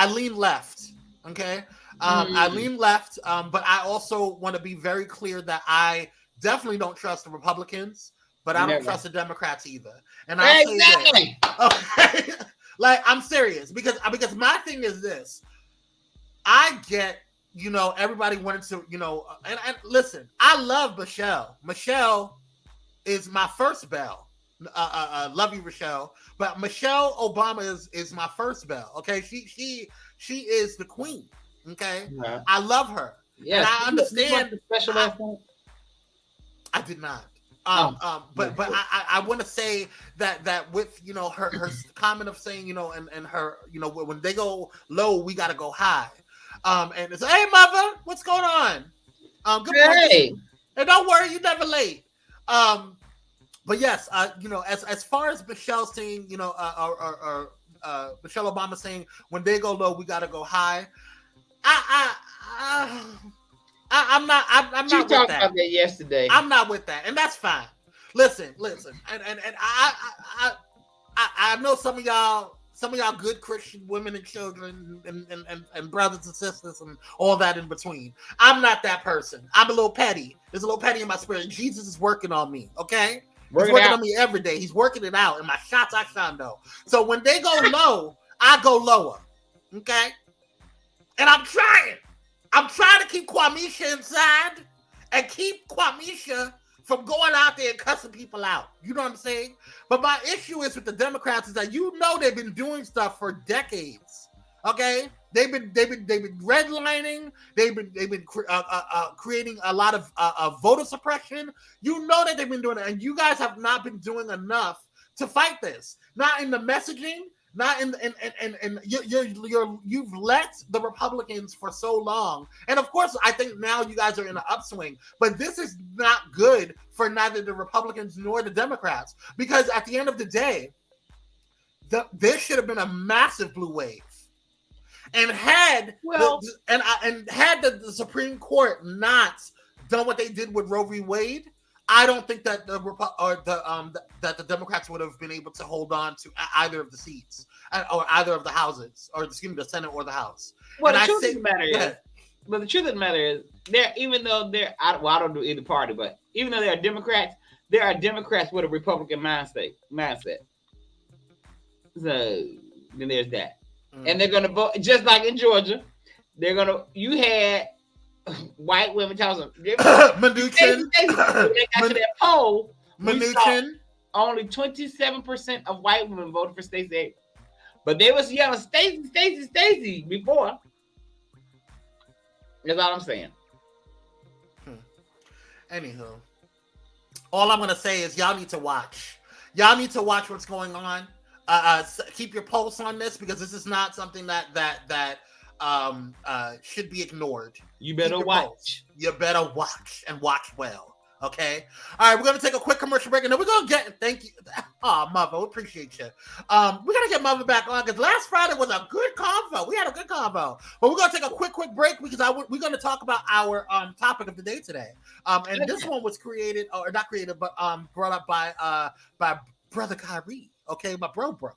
lean left. Okay, I lean left, but I also want to be very clear that I definitely don't trust the Republicans, but I don't trust the Democrats either. And I'll say this. Okay. Like, I'm serious because my thing is this. I get, everybody wanted to, and listen, I love Michelle. Michelle is my first belle. Love you, Michelle. But Michelle Obama is my first belle. Okay. She is the queen. Okay. Yeah. I love her. Yeah. And I understand. Special last name? I did not. But I want to say that with her comment of saying and her when they go low we got to go high, and it's hey mother, what's going on? Good morning. Hey. And don't worry, you're never late. But yes, as far as Michelle saying, Michelle Obama saying when they go low, we got to go high. I'm not She with talked that. about that yesterday. I'm not with that, and that's fine. Listen, and I know some of y'all good Christian women and children and brothers and sisters and all that in between. I'm not that person. I'm a little petty. There's a little petty in my spirit. Jesus is working on me. Okay. He's working on me every day. He's working it out. And my shots I shondo. So when they go low, I go lower. Okay? And I'm trying. I'm trying to keep Kwamisha inside and keep Kwamisha from going out there and cussing people out. You know what I'm saying? But my issue is with the Democrats is that they've been doing stuff for decades. Okay? They've been redlining. They've been creating a lot of voter suppression. You know that they've been doing it, and you guys have not been doing enough to fight this. Not in the messaging, not in you've let the Republicans for so long, and of course, I think now you guys are in an upswing. But this is not good for neither the Republicans nor the Democrats, because at the end of the day, there should have been a massive blue wave. And had the Supreme Court not done what they did with Roe v. Wade, I don't think that that the Democrats would have been able to hold on to either of the seats or either of the houses, or excuse me, the Senate or the House. Well, the truth of the matter is, even though I don't do either party, but even though there are Democrats with a Republican mindset. So then there's that. And they're going to vote just like in Georgia. You had white women talking Mnuchin. They got to that poll. Mnuchin. Only 27% of white women voted for Stacey Abrams. But they was yelling Stacey before. That's all I'm saying. Anywho, all I'm going to say is y'all need to watch. Y'all need to watch what's going on. Keep your pulse on this, because this is not something that should be ignored. You better watch. You better watch, and watch well. Okay. All right, we're gonna take a quick commercial break, and then we're gonna get. Thank you. Oh, Mother, we appreciate you. We're gonna get Mother back on, because last Friday was a good convo. We had a good convo, but we're gonna take a quick break, because we're gonna talk about our topic of the day today. And this one was created, or not created, but brought up by Brother Kyrie. Okay, my bro. All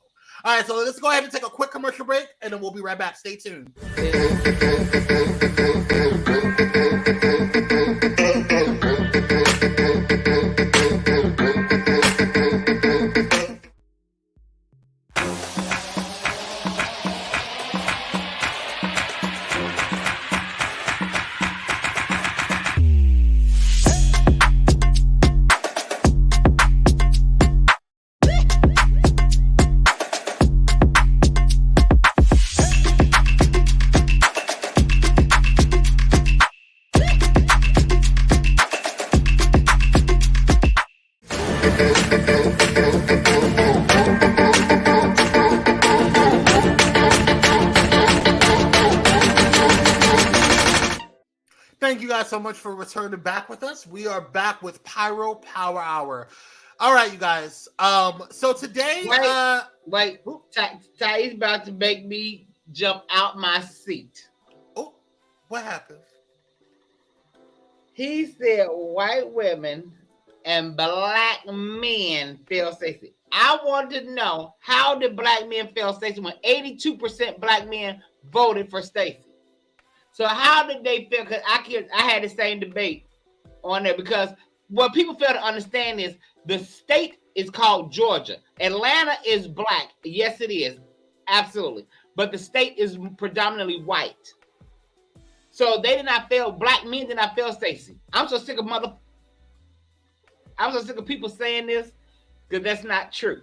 right, so let's go ahead and take a quick commercial break, and then we'll be right back. Stay tuned. Thank you guys so much for returning back with us. We are back with Pyro Power Hour. All right, you guys. So today, wait, Ty's about to make me jump out my seat. Oh, what happened? He said white women and black men feel Stacey. I wanted to know, how did black men feel Stacey when 82% black men voted for Stacey? So how did they feel? Because I had the same debate on there, because what people fail to understand is the state is called Georgia. Atlanta is black. Yes, it is. Absolutely. But the state is predominantly white. So they did not feel, black men did not feel Stacey. I'm so sick of people saying this, because that's not true.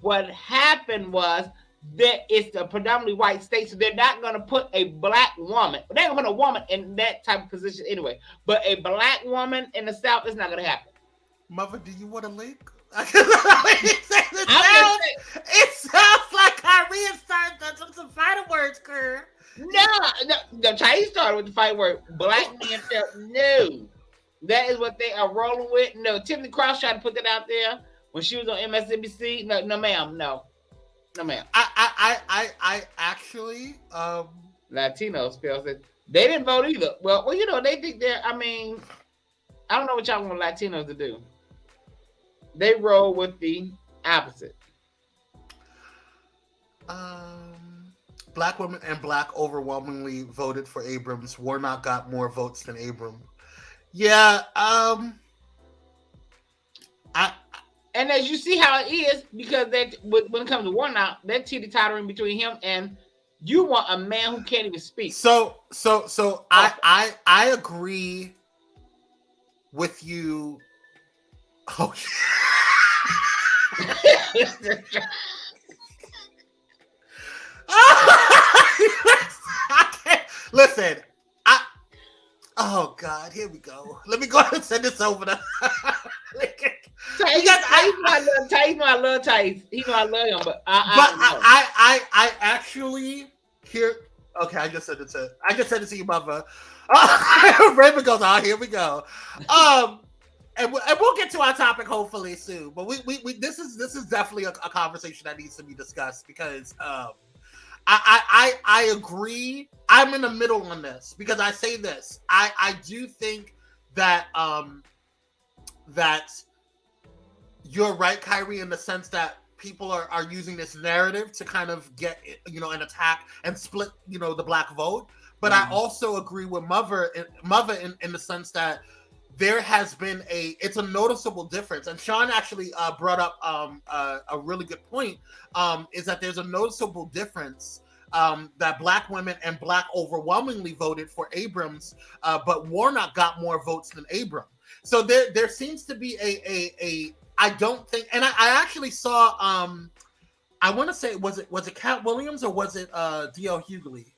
What happened was that it's a predominantly white state, so they're not going to put a black woman. They're going to put a woman in that type of position anyway. But a black woman in the South is not going to happen. Mother, do you want a link? It sounds like Kyrie is starting some fighting words, Kerr. No, Thais started with the fight word. Black men felt no. That is what they are rolling with. No, Tiffany Cross tried to put that out there when she was on MSNBC. No, ma'am. No, ma'am. I actually Latinos feel that they didn't vote either. Well, you know, they think they're. I mean, I don't know what y'all want Latinos to do. They roll with the opposite. Black women and black overwhelmingly voted for Abrams. Warnock got more votes than Abram. Yeah. And as you see how it is, because that when it comes to Warnock, that teeter-tottering between him and you want a man who can't even speak. So I agree with you. Oh. Listen, oh God, here we go. Let me go ahead and send this over to I love Thais. He know I love him, but I actually here. Okay, I just sent it to you, mother. Raven goes, oh, here we go. And we'll get to our topic hopefully soon. But we this is definitely a conversation that needs to be discussed because I agree. I'm in the middle on this because I say this. I do think that that you're right, Kyrie, in the sense that people are using this narrative to kind of get, you know, an attack and split, you know, the black vote. But I also agree with Mother in the sense that there has been it's a noticeable difference. And Sean actually brought up a really good point, is that there's a noticeable difference that black women and black overwhelmingly voted for Abrams, but Warnock got more votes than Abram. So there seems to be a I don't think, and I actually saw I want to say was it Cat Williams or was it D.L. Hughley?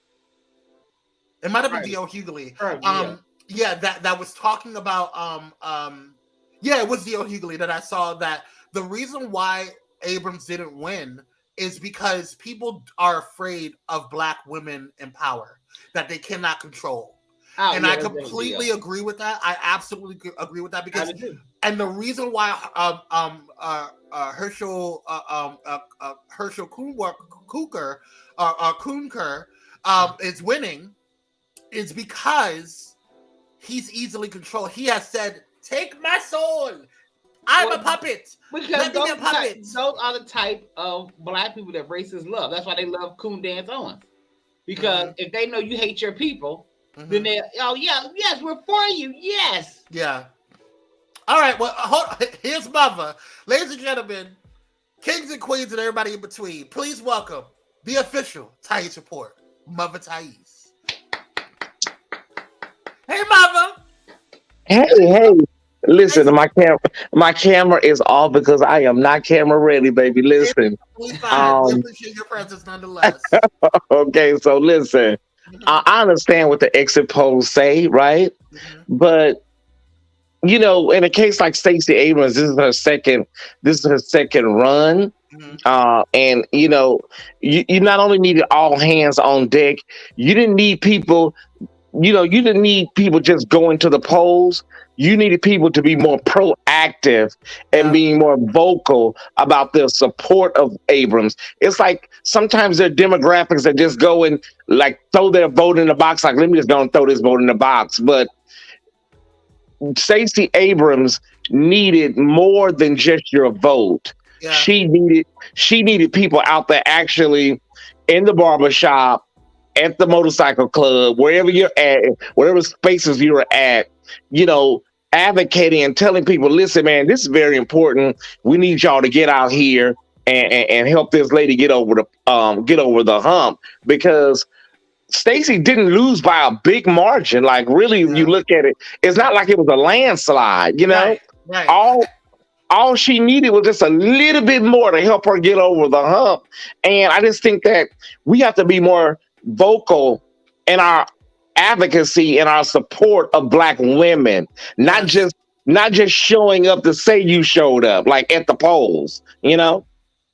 It might have been D.L. Hughley. Yeah, that was talking about yeah, it was D.L. Hughley that I saw that the reason why Abrams didn't win is because people are afraid of black women in power that they cannot control. And I completely agree with that. I absolutely agree with that because, and the reason why Herschel Kuhnker is winning is because he's easily controlled. He has said, "Take my soul. I'm a puppet." Because those are the type of black people that racists love. That's why they love Coon Dance Owens. Because if they know you hate your people, then they, yes, we're for you. Yes. Yeah. All right. Well, here's Mother. Ladies and gentlemen, kings and queens and everybody in between, please welcome the official Thais Report, Mother Thais. Hey, Mother. Hey. Listen, my camera is off because I am not camera ready, baby. Listen. We appreciate your presence nonetheless. Okay, so listen. I understand what the exit polls say, right? But you know, in a case like Stacey Abrams, this is her second run. And you know, you not only needed all hands on deck, you didn't need people, you didn't need people just going to the polls. You needed people to be more proactive and being more vocal about their support of Abrams. It's like sometimes there are demographics that just go and like throw their vote in the box. Like, let me just go and throw this vote in the box. But Stacey Abrams needed more than just your vote. Yeah. She needed people out there actually in the barbershop, at the motorcycle club, wherever you're at, whatever spaces you're at, advocating and telling people, listen, man, this is very important. We need y'all to get out here and help this lady get over the hump, because Stacey didn't lose by a big margin. Like, really, if you look at it, it's not like it was a landslide, Right. All she needed was just a little bit more to help her get over the hump. And I just think that we have to be more vocal in our advocacy and our support of Black women, not Yes. just not just showing up to say you showed up, like at the polls, you know.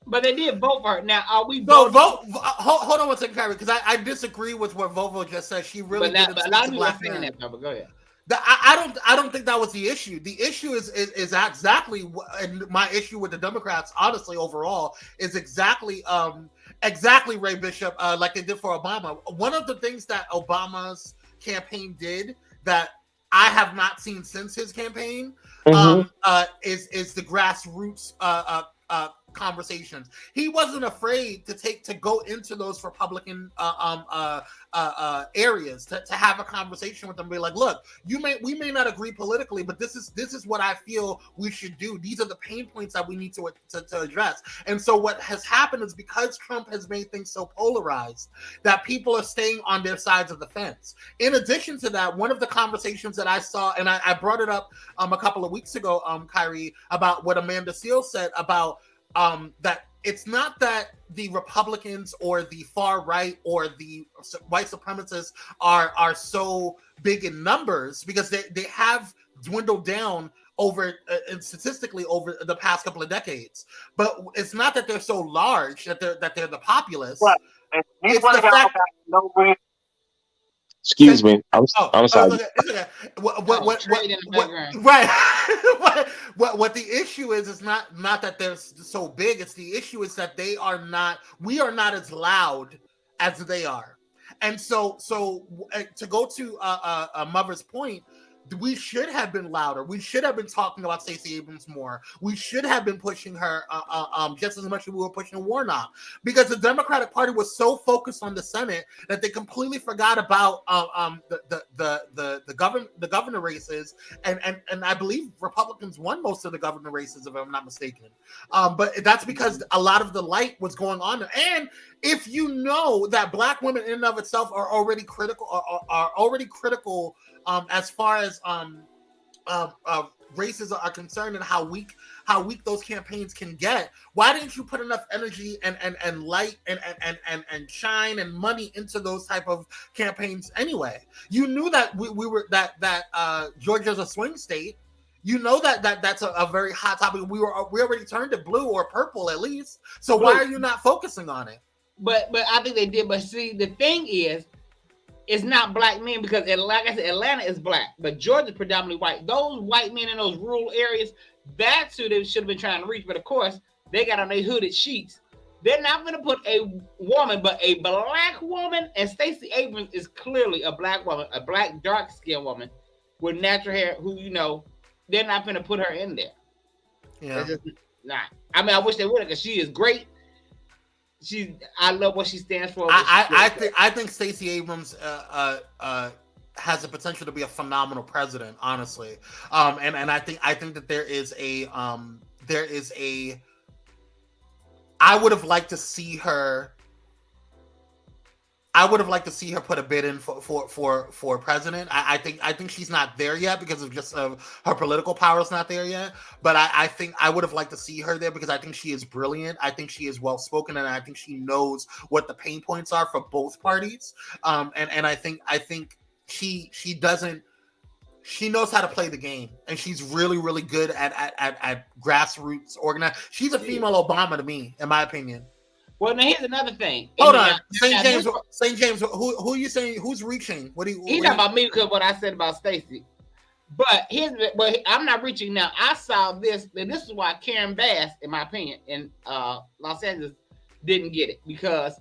But they did vote for her. Now, are we So voting? hold on one second, Kyrie, because I disagree with what Vovo just said. She really But, now, didn't but a speak lot to of people are Black saying men. that, but go ahead. I don't think that was the issue. The issue is exactly and my issue with the Democrats, honestly, overall, is exactly Ray Bishop, like they did for Obama. One of the things that Obama's campaign did that I have not seen since his campaign Mhm. is the grassroots conversations. He wasn't afraid to go into those Republican areas to have a conversation with them. Be like, look, we may not agree politically, but this is what I feel we should do. These are the pain points that we need to address. And so what has happened is because Trump has made things so polarized that people are staying on their sides of the fence. In addition to that, one of the conversations that I saw, and I brought it up a couple of weeks ago, Kyrie, about what Amanda Seales said about that it's not that the Republicans or the far right or the white supremacists are so big in numbers, because they have dwindled down over and statistically over the past couple of decades. But it's not that they're so large that they're the populace. Right. It's the fact. Excuse me. I'm It's sorry. okay. It's okay. Trade in the background. Right. what the issue is not that they're so big. It's the issue is that we are not as loud as they are. And so to go to a mother's point, we should have been louder. We should have been talking about Stacey Abrams more. We should have been pushing her just as much as we were pushing Warnock, because the Democratic Party was so focused on the Senate that they completely forgot about the governor races, and I believe Republicans won most of the governor races, if I'm not mistaken. But that's because a lot of the light was going on there. And if you know that Black women in and of itself are already critical, as far as races are concerned, and how weak those campaigns can get, why didn't you put enough energy and light and shine and money into those type of campaigns anyway? You knew that we were that Georgia's a swing state. You know that's a very hot topic. We already turned it blue or purple at least. So why are you not focusing on it? But I think they did. But see, the thing is, it's not Black men, because like I said, Atlanta is Black, but Georgia's predominantly white. Those white men in those rural areas, that's who they should have been trying to reach. But of course, they got on their hooded sheets. They're not going to put a woman, but a Black woman. And Stacey Abrams is clearly a Black woman, a Black dark-skinned woman with natural hair, who, they're not going to put her in there. Yeah. It's just not. I mean, I wish they would, because she is great. I love what she stands for. I think Stacey Abrams has the potential to be a phenomenal president, honestly. And I think that there is a I would have liked to see her put a bid in for president. I think she's not there yet because of just her political power is not there yet. But I think I would have liked to see her there, because I think she is brilliant. I think she is well spoken, and I think she knows what the pain points are for both parties. And I think she knows how to play the game, and she's really, really good at grassroots organizing. She's a female Obama to me, in my opinion. Well, now here's another thing. Hold on, St. James. Who are you saying? Who's reaching? He's talking about me because what I said about Stacey. But I'm not reaching now. I saw this, and this is why Karen Bass, in my opinion, in Los Angeles, didn't get it, because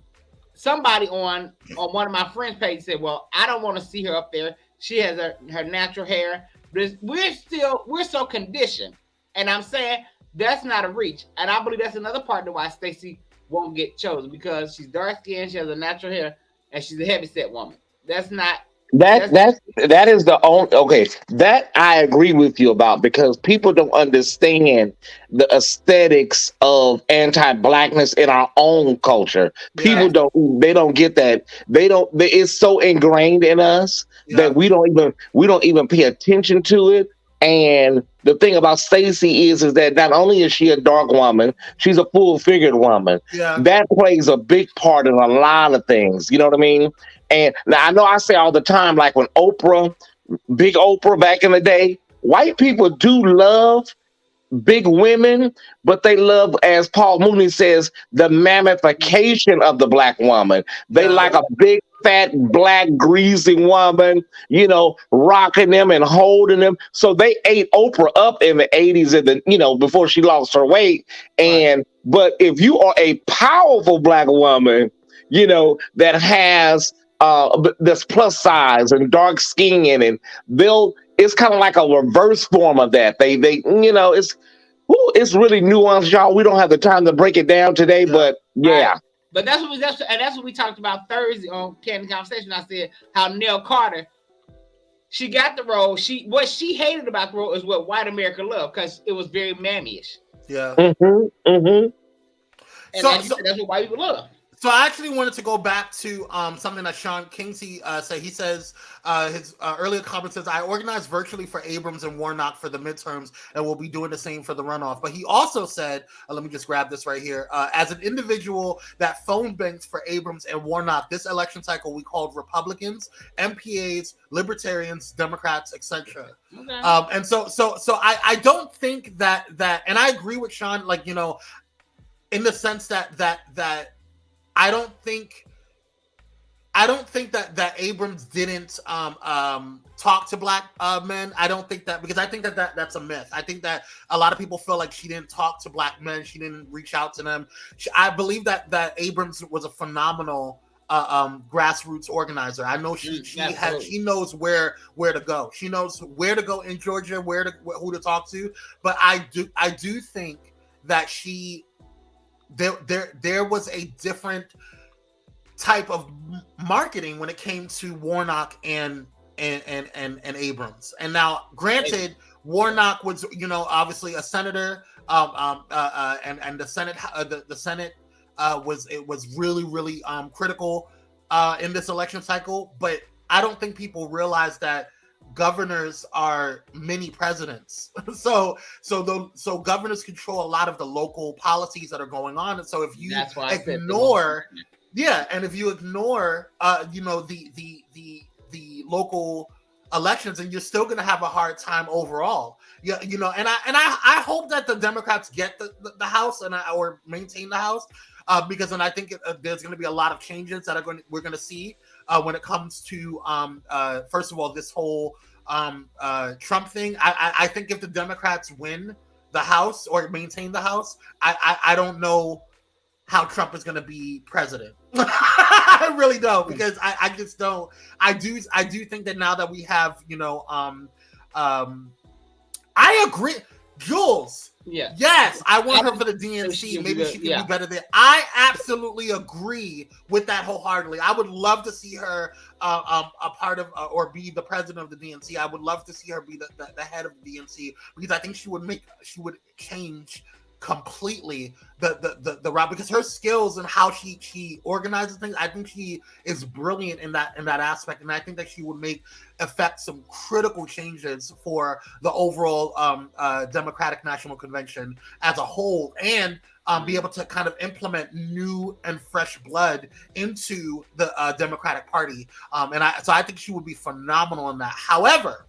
somebody on one of my friends' pages said, "Well, I don't want to see her up there. She has her natural hair." But we're so conditioned, and I'm saying that's not a reach, and I believe that's another part of why Stacey won't get chosen, because she's dark skinned, she has a natural hair, and she's a heavyset woman. That's not that is the only okay. That I agree with you about, because people don't understand the aesthetics of anti-Blackness in our own culture. People don't get that. It's so ingrained in us that we don't even pay attention to it And the thing about Stacey is that not only is she a dark woman, she's a full figured woman. Yeah. That plays a big part in a lot of things. You know what I mean? And now I know I say all the time, like when Big Oprah back in the day, white people do love big women, but they love, as Paul Mooney says, the mammification of the black woman. They Yeah. like a big, fat, black, greasy woman, rocking them and holding them. So they ate Oprah up in the 80s and before she lost her weight. Right. But if you are a powerful black woman, that has this plus size and dark skin, and it's kind of like a reverse form of that. It's really nuanced, y'all. We don't have the time to break it down today, Yeah. but yeah. Right. But that's what we talked about Thursday on Candy Conversation. I said how Nell Carter, she got the role. What she hated about the role is what white America loved, because it was very mammyish. Yeah. And So- like you said, that's what white people love. So I actually wanted to go back to something that Sean Kingsey said. He says his earlier comment says, I organized virtually for Abrams and Warnock for the midterms and will be doing the same for the runoff. But he also said, let me just grab this right here, as an individual that phone banked for Abrams and Warnock this election cycle, we called Republicans, MPAs, Libertarians, Democrats, etc. Okay. And so I don't think that, and I agree with Sean, like, in the sense that I don't think that Abrams didn't talk to black men. I don't think that, because I think that's a myth. I think that a lot of people feel like she didn't talk to black men. She didn't reach out to them. I believe that Abrams was a phenomenal grassroots organizer. I know she knows where to go. She knows where to go in Georgia, who to talk to. But I do think that there was a different type of marketing when it came to Warnock and Abrams. And now, granted, Warnock was obviously a senator, and the Senate the Senate was really critical in this election cycle. But I don't think people realize that governors are mini presidents. so governors control a lot of the local policies that are going on. And so if you ignore the local elections, and you're still going to have a hard time overall. And I hope that the Democrats get the House or maintain the House, because then I think there's going to be a lot of changes that we're going to see when it comes to first of all, this whole Trump thing. I think if the Democrats win the House or maintain the House, I don't know how Trump is going to be president. I really don't, because I just don't. I do think that now that we have, I agree, Jules. Yeah. Yes, I want her for the DNC. Maybe she can be better there. I absolutely agree with that wholeheartedly. I would love to see her a part of or be the president of the DNC. I would love to see her be the head of the DNC, because I think she would change completely the route, because her skills and how she organizes things, I think she is brilliant in that aspect, and I think that she would affect some critical changes for the overall Democratic National Convention as a whole, and be able to kind of implement new and fresh blood into the Democratic Party, so I think she would be phenomenal in that. However,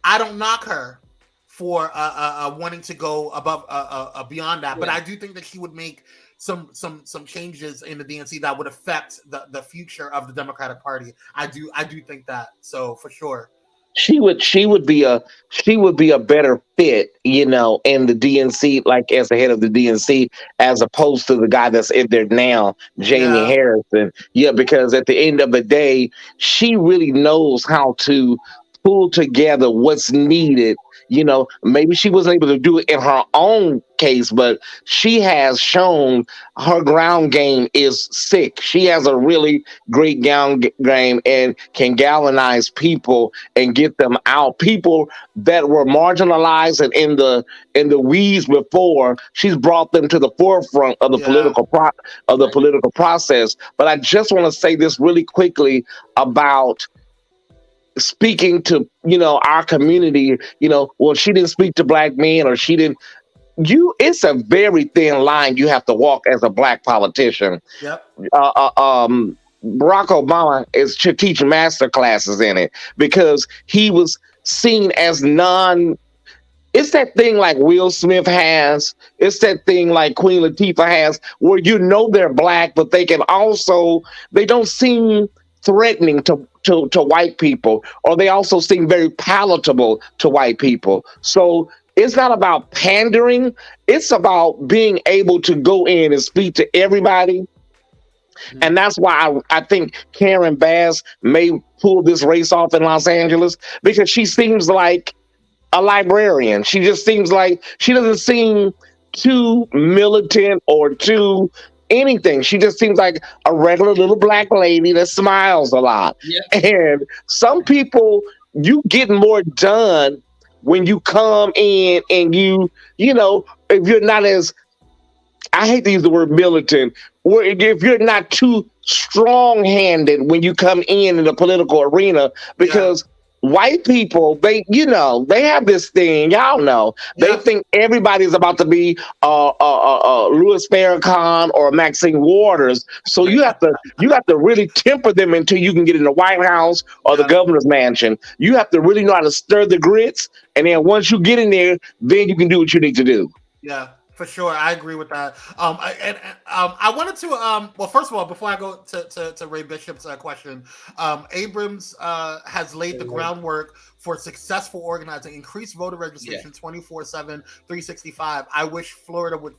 I don't knock her for wanting to go above beyond that, but I do think that she would make some changes in the DNC that would affect the future of the Democratic Party. I do think that, so for sure. She would be a better fit, in the DNC, like as the head of the DNC, as opposed to the guy that's in there now, Jamie Harrison. Yeah, because at the end of the day, she really knows how to pull together what's needed. Maybe she wasn't able to do it in her own case, but she has shown her ground game is sick. She has a really great ground game and can galvanize people and get them out. People that were marginalized and in the weeds before, she's brought them to the forefront of the political process. But I just want to say this really quickly about speaking to, our community, well, she didn't speak to black men, or she didn't. It's a very thin line you have to walk as a black politician. Yep. Barack Obama should teach master classes in it, because he was seen as it's that thing like Will Smith has. It's that thing like Queen Latifah has, where they're black, but they don't seem threatening to white people, or they also seem very palatable to white people. So it's not about pandering. It's about being able to go in and speak to everybody. And that's why I think Karen Bass may pull this race off in Los Angeles, because she seems like a librarian. She just seems like she doesn't seem too militant or too anything. She just seems like a regular little black lady that smiles a lot. Yeah. And some people, you get more done when you come in and if you're not as, I hate to use the word militant, where if you're not too strong-handed when you come in the political arena, because white people, they have this thing, y'all know, they think everybody's about to be Louis Farrakhan or Maxine Waters. So you have to really temper them until you can get in the White House or the governor's mansion. You have to really know how to stir the grits, and then once you get in there, then you can do what you need to do. Yeah. For sure, I agree with that. I wanted to well, first of all, before I go to Ray Bishop's question, Abrams has laid the groundwork for successful organizing, increased voter registration 24/7, 365. I wish Florida would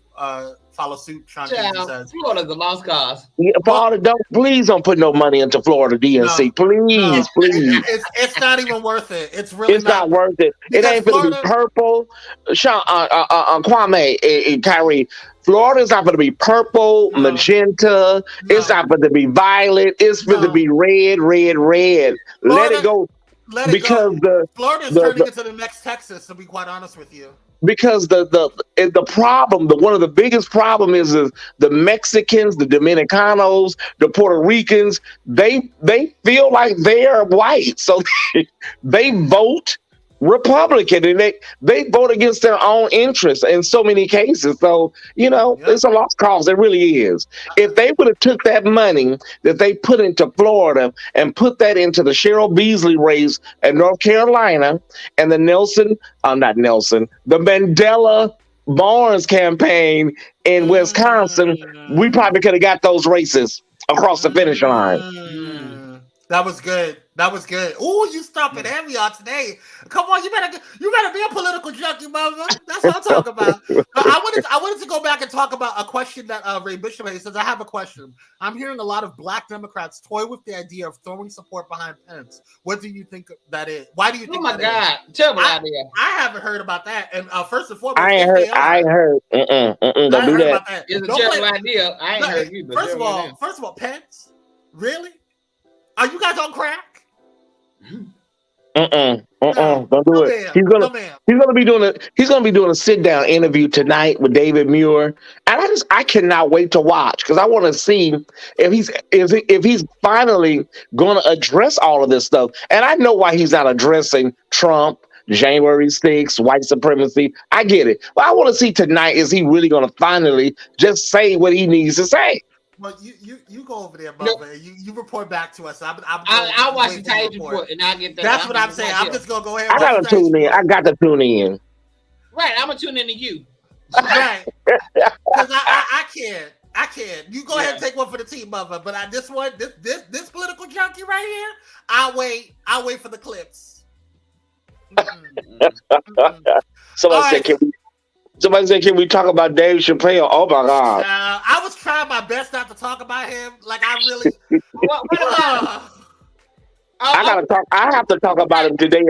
follow suit. Sean Kennedy says Florida's a lost cause. Yeah, Florida, please don't put no money into Florida DNC. Please. It's not even worth it. It's really not worth it. It ain't going to be purple. Sean, Kwame, and Kyrie, Florida's not going to be purple, magenta. No. It's not going to be violet. It's going to be red. Florida, let it go. Florida's turning into the next Texas, to be quite honest with you. Because the problem, one of the biggest problem is the Mexicans, the Dominicanos, the Puerto Ricans, they feel like they are white, so they vote Republican, and they vote against their own interests in so many cases. So it's a lost cause. It really is. If they would have took that money that they put into Florida and put that into the Cheryl Beasley race in North Carolina and the Mandela Barnes campaign in Wisconsin, we probably could have got those races across the finish line. That was good. Oh, you stopping heavy on today. Come on, you better be a political junkie, mama. That's what I'm talking about. I wanted to go back and talk about a question that Ray Bishop made. He says, I have a question. I'm hearing a lot of black Democrats toy with the idea of throwing support behind Pence. What do you think that is? Why do you think Oh my God. Terrible idea. I haven't heard about that. And first and foremost, I ain't heard. Don't do that. It's a terrible idea. I ain't heard you. First of all, Pence? Really? Are you guys on crack? Don't do it. He's gonna be doing a sit down interview tonight with David Muir, and I cannot wait to watch, because I want to see if he's finally going to address all of this stuff. And I know why he's not addressing Trump, January 6th, white supremacy. I get it, but I want to see tonight, is he really going to finally just say what he needs to say? Well, you go over there, Bubba. You report back to us. I'll watch the Times report, and I'll get that. That's what I'm saying. I'm just gonna go ahead. I gotta tune in. I got to tune in. Right, I'm gonna tune in to you. Right, because I can't. You go ahead and take one for the team, Bubba. But this political junkie right here, I'll wait for the clips. Somebody said, can we talk about Dave Chappelle? Oh my God. I was trying my best not to talk about him. Like I really I have to talk about him today.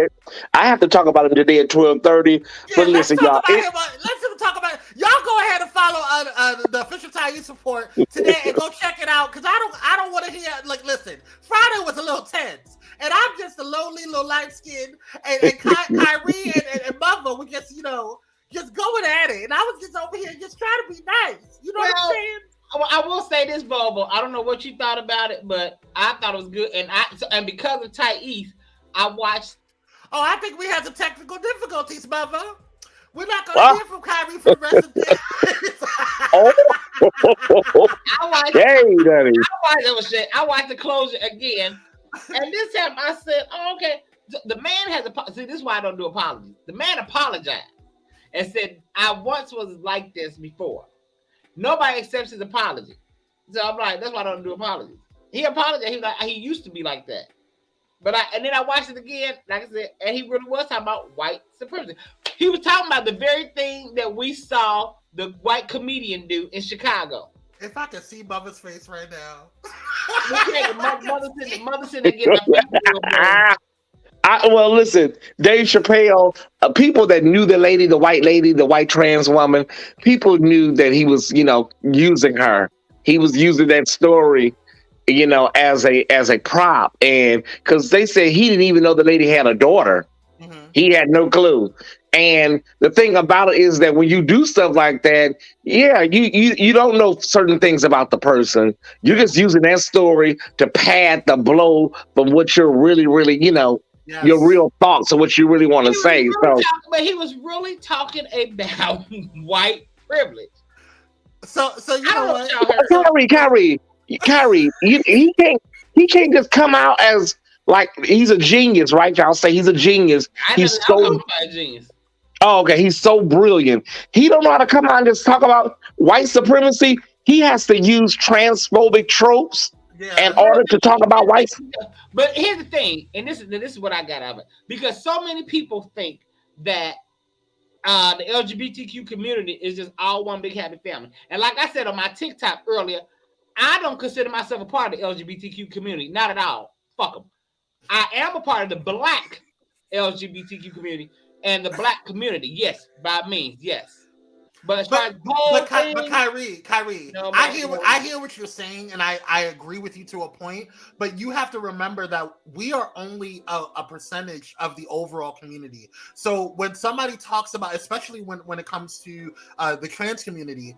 I have to talk about him today at 12:30. But listen, y'all. Let's talk about it. Y'all go ahead and follow the official Thais report today and go check it out, because I don't want to hear, like, listen, Friday was a little tense. And I'm just a lonely little light skin, and Kyrie and Mother were just going at it, and I was just over here just trying to be nice. You know what I'm saying? I will say this, Bobo. I don't know what you thought about it, but I thought it was good, and because of Thais, I watched. Oh, I think we had some technical difficulties, mother. We're not going to Well, hear from Kyrie for the rest of the oh, I watched. hey, Daddy. I watched the closure again, and this time I said, "Oh, okay." The man has a see. This is why I don't do apologies. The man apologized and said, "I once was like this before." Nobody accepts his apology, so I'm like, "That's why I don't do apologies." He apologized. He was like, he used to be like that. But then I watched it again, like I said, and he really was talking about white supremacy. He was talking about the very thing that we saw the white comedian do in Chicago. If I could see Mother's face right now. Mother sitting there getting my face. Well, listen, Dave Chappelle, people that knew the lady, the white trans woman, people knew that he was, using her. He was using that story, as a prop, and because they said he didn't even know the lady had a daughter. Mm-hmm. He had no clue. And the thing about it is that when you do stuff like that, yeah, you don't know certain things about the person. You're just using that story to pad the blow from what you're really, yes, your real thoughts of what you really want to say. But he was really talking about white privilege. So you know what, Kyrie, he can't just come out as like he's a genius, right? Y'all say he's a genius. He's so genius. Oh, okay. He's so brilliant. He don't know how to come out and just talk about white supremacy. He has to use transphobic tropes in order to talk about white. But here's the thing, and this is what I got out of it, because so many people think that the LGBTQ community is just all one big happy family. And like I said on my TikTok earlier, I don't consider myself a part of the LGBTQ community. Not at all. Fuck them. I am a part of the Black LGBTQ community and the Black community. Yes, by means, yes. But as far as Kyrie, no, I hear what you're saying, and I agree with you to a point. But you have to remember that we are only a percentage of the overall community. So when somebody talks about, especially when it comes to the trans community,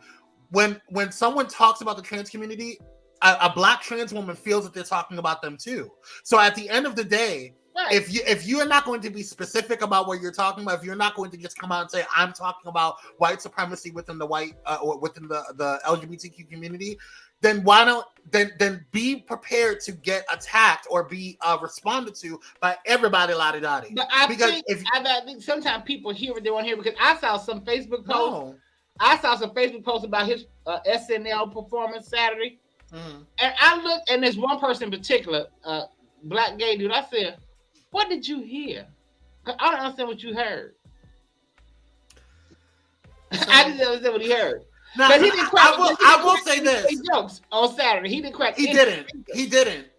when someone talks about the trans community, a Black trans woman feels that they're talking about them too. So at the end of the day, right, if you are not going to be specific about what you're talking about, if you're not going to just come out and say I'm talking about white supremacy within the white or within the LGBTQ community, then why don't then be prepared to get attacked or be responded to by everybody la-di-da-di. But I think sometimes people hear what they want to hear, because I saw some Facebook posts. No. I saw some Facebook posts about his SNL performance Saturday. Mm-hmm. And I looked, and there's one person in particular, Black gay dude. I said, "What did you hear? I don't understand what you heard." I didn't understand what he heard. Now, but he didn't crack. I will say this: jokes on Saturday. He didn't crack. He didn't.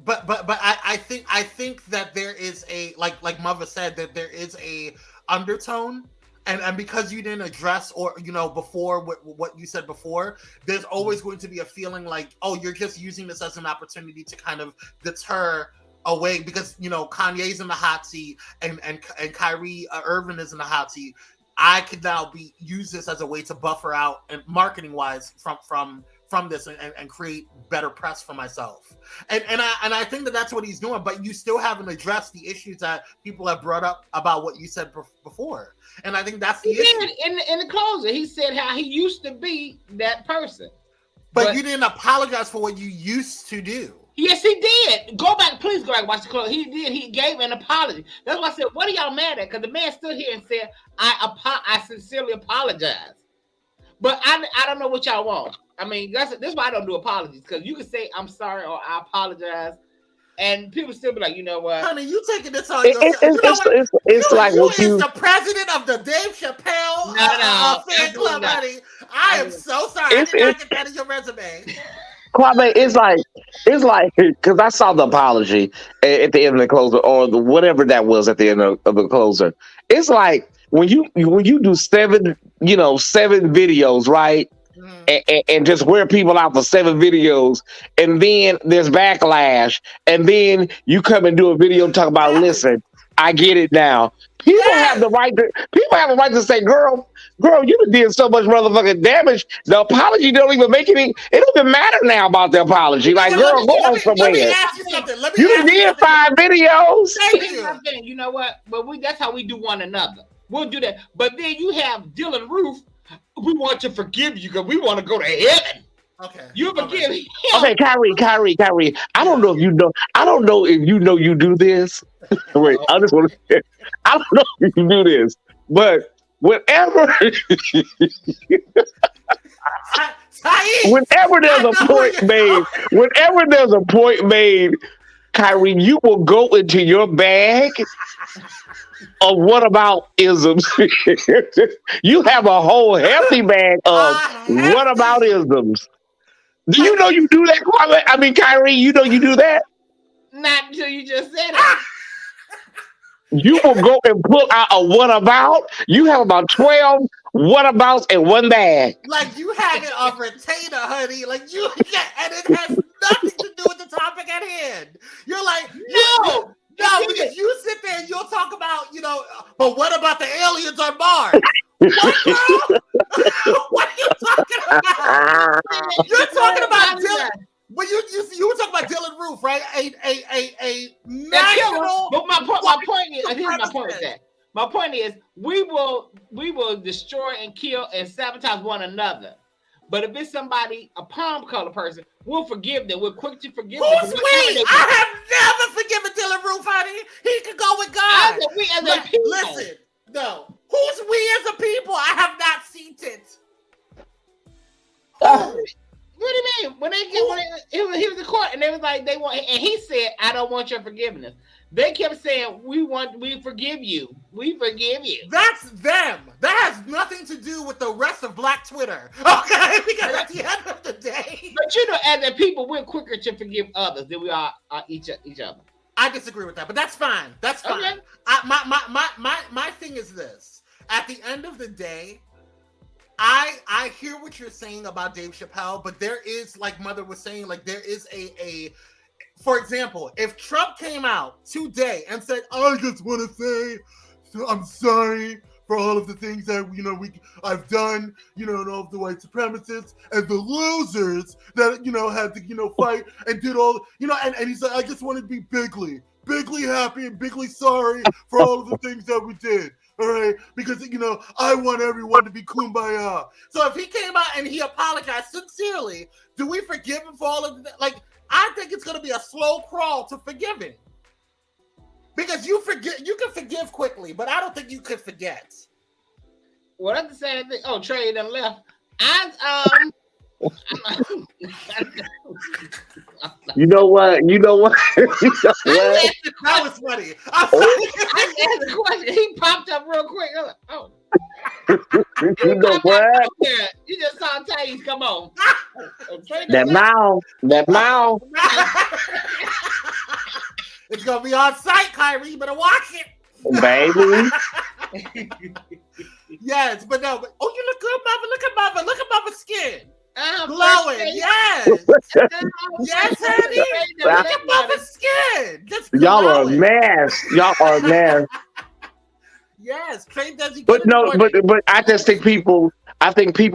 But I think that there is a like Mother said, that there is a undertone. And because you didn't address or before what you said before, there's always going to be a feeling like, oh, you're just using this as an opportunity to kind of deter away, because Kanye's in the hot seat and Kyrie Irving is in the hot seat. I could now use this as a way to buffer out and marketing wise from this and create better press for myself. And I think that that's what he's doing, but you still haven't addressed the issues that people have brought up about what you said before. And I think that's the issue. In the closer, he said how he used to be that person. But you didn't apologize for what you used to do. Yes, he did. Please go back and watch the close. He did. He gave an apology. That's why I said, what are y'all mad at? Because the man stood here and said, I sincerely apologize. But I don't know what y'all want. I mean, that's why I don't do apologies, because you can say I'm sorry or I apologize, and people still be like, you know what, honey, you taking this on yourself. It's like what you is the president of the Dave Chappelle fan club, honey. I am so sorry. I did not get that in your resume. Kwame, it's like because I saw the apology at the end of the closer, or whatever that was at the end of the closer. It's like when you do seven videos, right? Mm-hmm. And just wear people out for 7 videos, and then there's backlash, and then you come and do a video talk about, listen, I get it now. People have the right have a right to say, girl, you done did so much motherfucking damage. The apology don't even make any. It don't even matter now about the apology. Like, Okay, girl, go on let me somewhere. ask you something. Let me You ask you did something. 5 videos. Thank Here's you. my thing. You know what? But that's how we do one another. We'll do that. But then you have Dylan Roof. We want to forgive you because we want to go to heaven. Okay. You forgive him. Okay, Kyrie. I don't know if you know. I don't know if you know you do this. Wait, I just want to. I don't know if you do this, but whenever, whenever there's a point made, Kyrie, you will go into your bag of what about isms. You have a whole hefty bag of what about isms. Do you know you do that, Kwame? I mean, Kyrie, you know you do that? Not until you just said it. You will go and pull out a what about. You have about 12 what abouts in one bag. Like you have it on retainer, honey. Like you, and it has nothing to do with the topic at hand. You're like, no, because you sit there and you'll talk about, but what about the aliens on Mars? What, girl? What are you talking about? You're talking about Dylan. But you were talking about Dylan Roof, right? A national. But my point is, here's my point with that. My point is, we will destroy and kill and sabotage one another. But if it's somebody, a palm color person, we'll forgive them. We're quick to forgive them. Who's we? I have never forgiven Dylan Roof, honey. He could go with God. We as a people. Listen, no. Who's we as a people? I have not seen it. What do you mean? When he was in court and they was like they want, and he said, "I don't want your forgiveness." They kept saying, "We forgive you. We forgive you." That's them. That has nothing to do with the rest of Black Twitter, okay? Because at the end of the day, but as a people, we're quicker to forgive others than we are each other. I disagree with that, but that's fine. That's fine. Okay. My thing is this: at the end of the day. I hear what you're saying about Dave Chappelle, but there is, like Mother was saying, like there is a for example, if Trump came out today and said, I just want to say I'm sorry for all of the things that I've done, and all of the white supremacists and the losers that had to fight and did all and he said, I just want to be bigly happy and bigly sorry for all of the things that we did. All right, because I want everyone to be kumbaya. So if he came out and he apologized sincerely, do we forgive him for all of that? Like, I think it's going to be a slow crawl to forgiving, because you can forgive quickly, but I don't think you could forget. Well, that's the same thing. Oh, Trey done left. You know what? That was funny. I asked a question. He popped up real quick. I was like, oh. You know what? You just saw Thais come on. That mouth. It's gonna be on site, Kyrie. You better watch it, baby. Yes, but no. But you look good, Mother. Look at Mother's skin. Glowing, yes. Yes, honey. Look at Mother's skin. Just Y'all are a mess. Yes, Trey does. But I just think people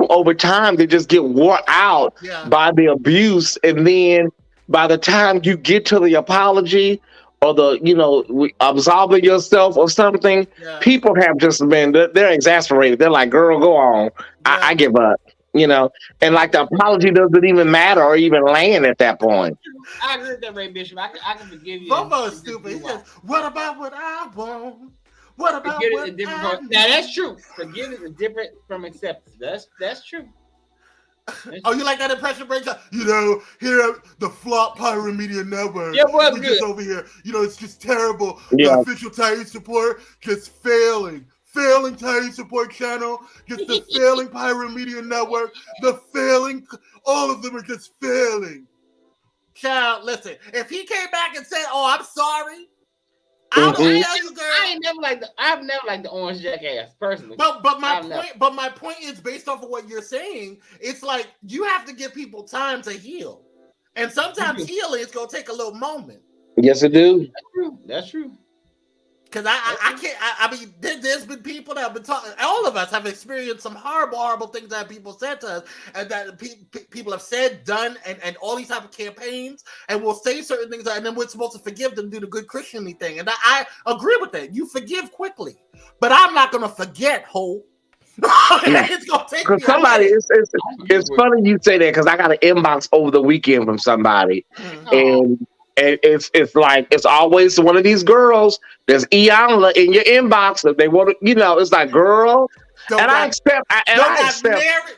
over time, they just get wore out by the abuse, and then by the time you get to the apology or the absolving yourself or something, people have just been they're exasperated. They're like, "Girl, go on. I give up." And like the apology doesn't even matter or even land at that point. I agree with that, Ray Bishop. I can forgive you. Bobo's stupid. He says, what about what I want? What about what I Now that's true. Forgiveness is different from acceptance. That's true. Oh, you like that impression breakdown? Here at the Flop Pyro Media Network. Yeah, well, good. Just over here. It's just terrible. Yeah. The official Thais support just failing Thais support channel, just the failing Pyro Media Network, all of them are just failing. Child, listen, if he came back and said, "Oh, I'm sorry," I will tell you, girl. I've never liked the orange jackass personally. But my point is, based off of what you're saying, it's like you have to give people time to heal, and sometimes healing is gonna take a little moment. Yes, it do. That's true. Because I can't. I mean, there's been people that have been talking. All of us have experienced some horrible things that people said to us, and that people have said, done, and all these type of campaigns, and we'll say certain things, and then we're supposed to forgive them, do the good Christianly thing, and I agree with that. You forgive quickly, but I'm not gonna forget, Hope. It's gonna take me. Somebody, it's funny you say that because I got an inbox over the weekend from somebody, and it's like it's always one of these girls. There's Iyanla in your inbox that they want to, it's like girl. I accept.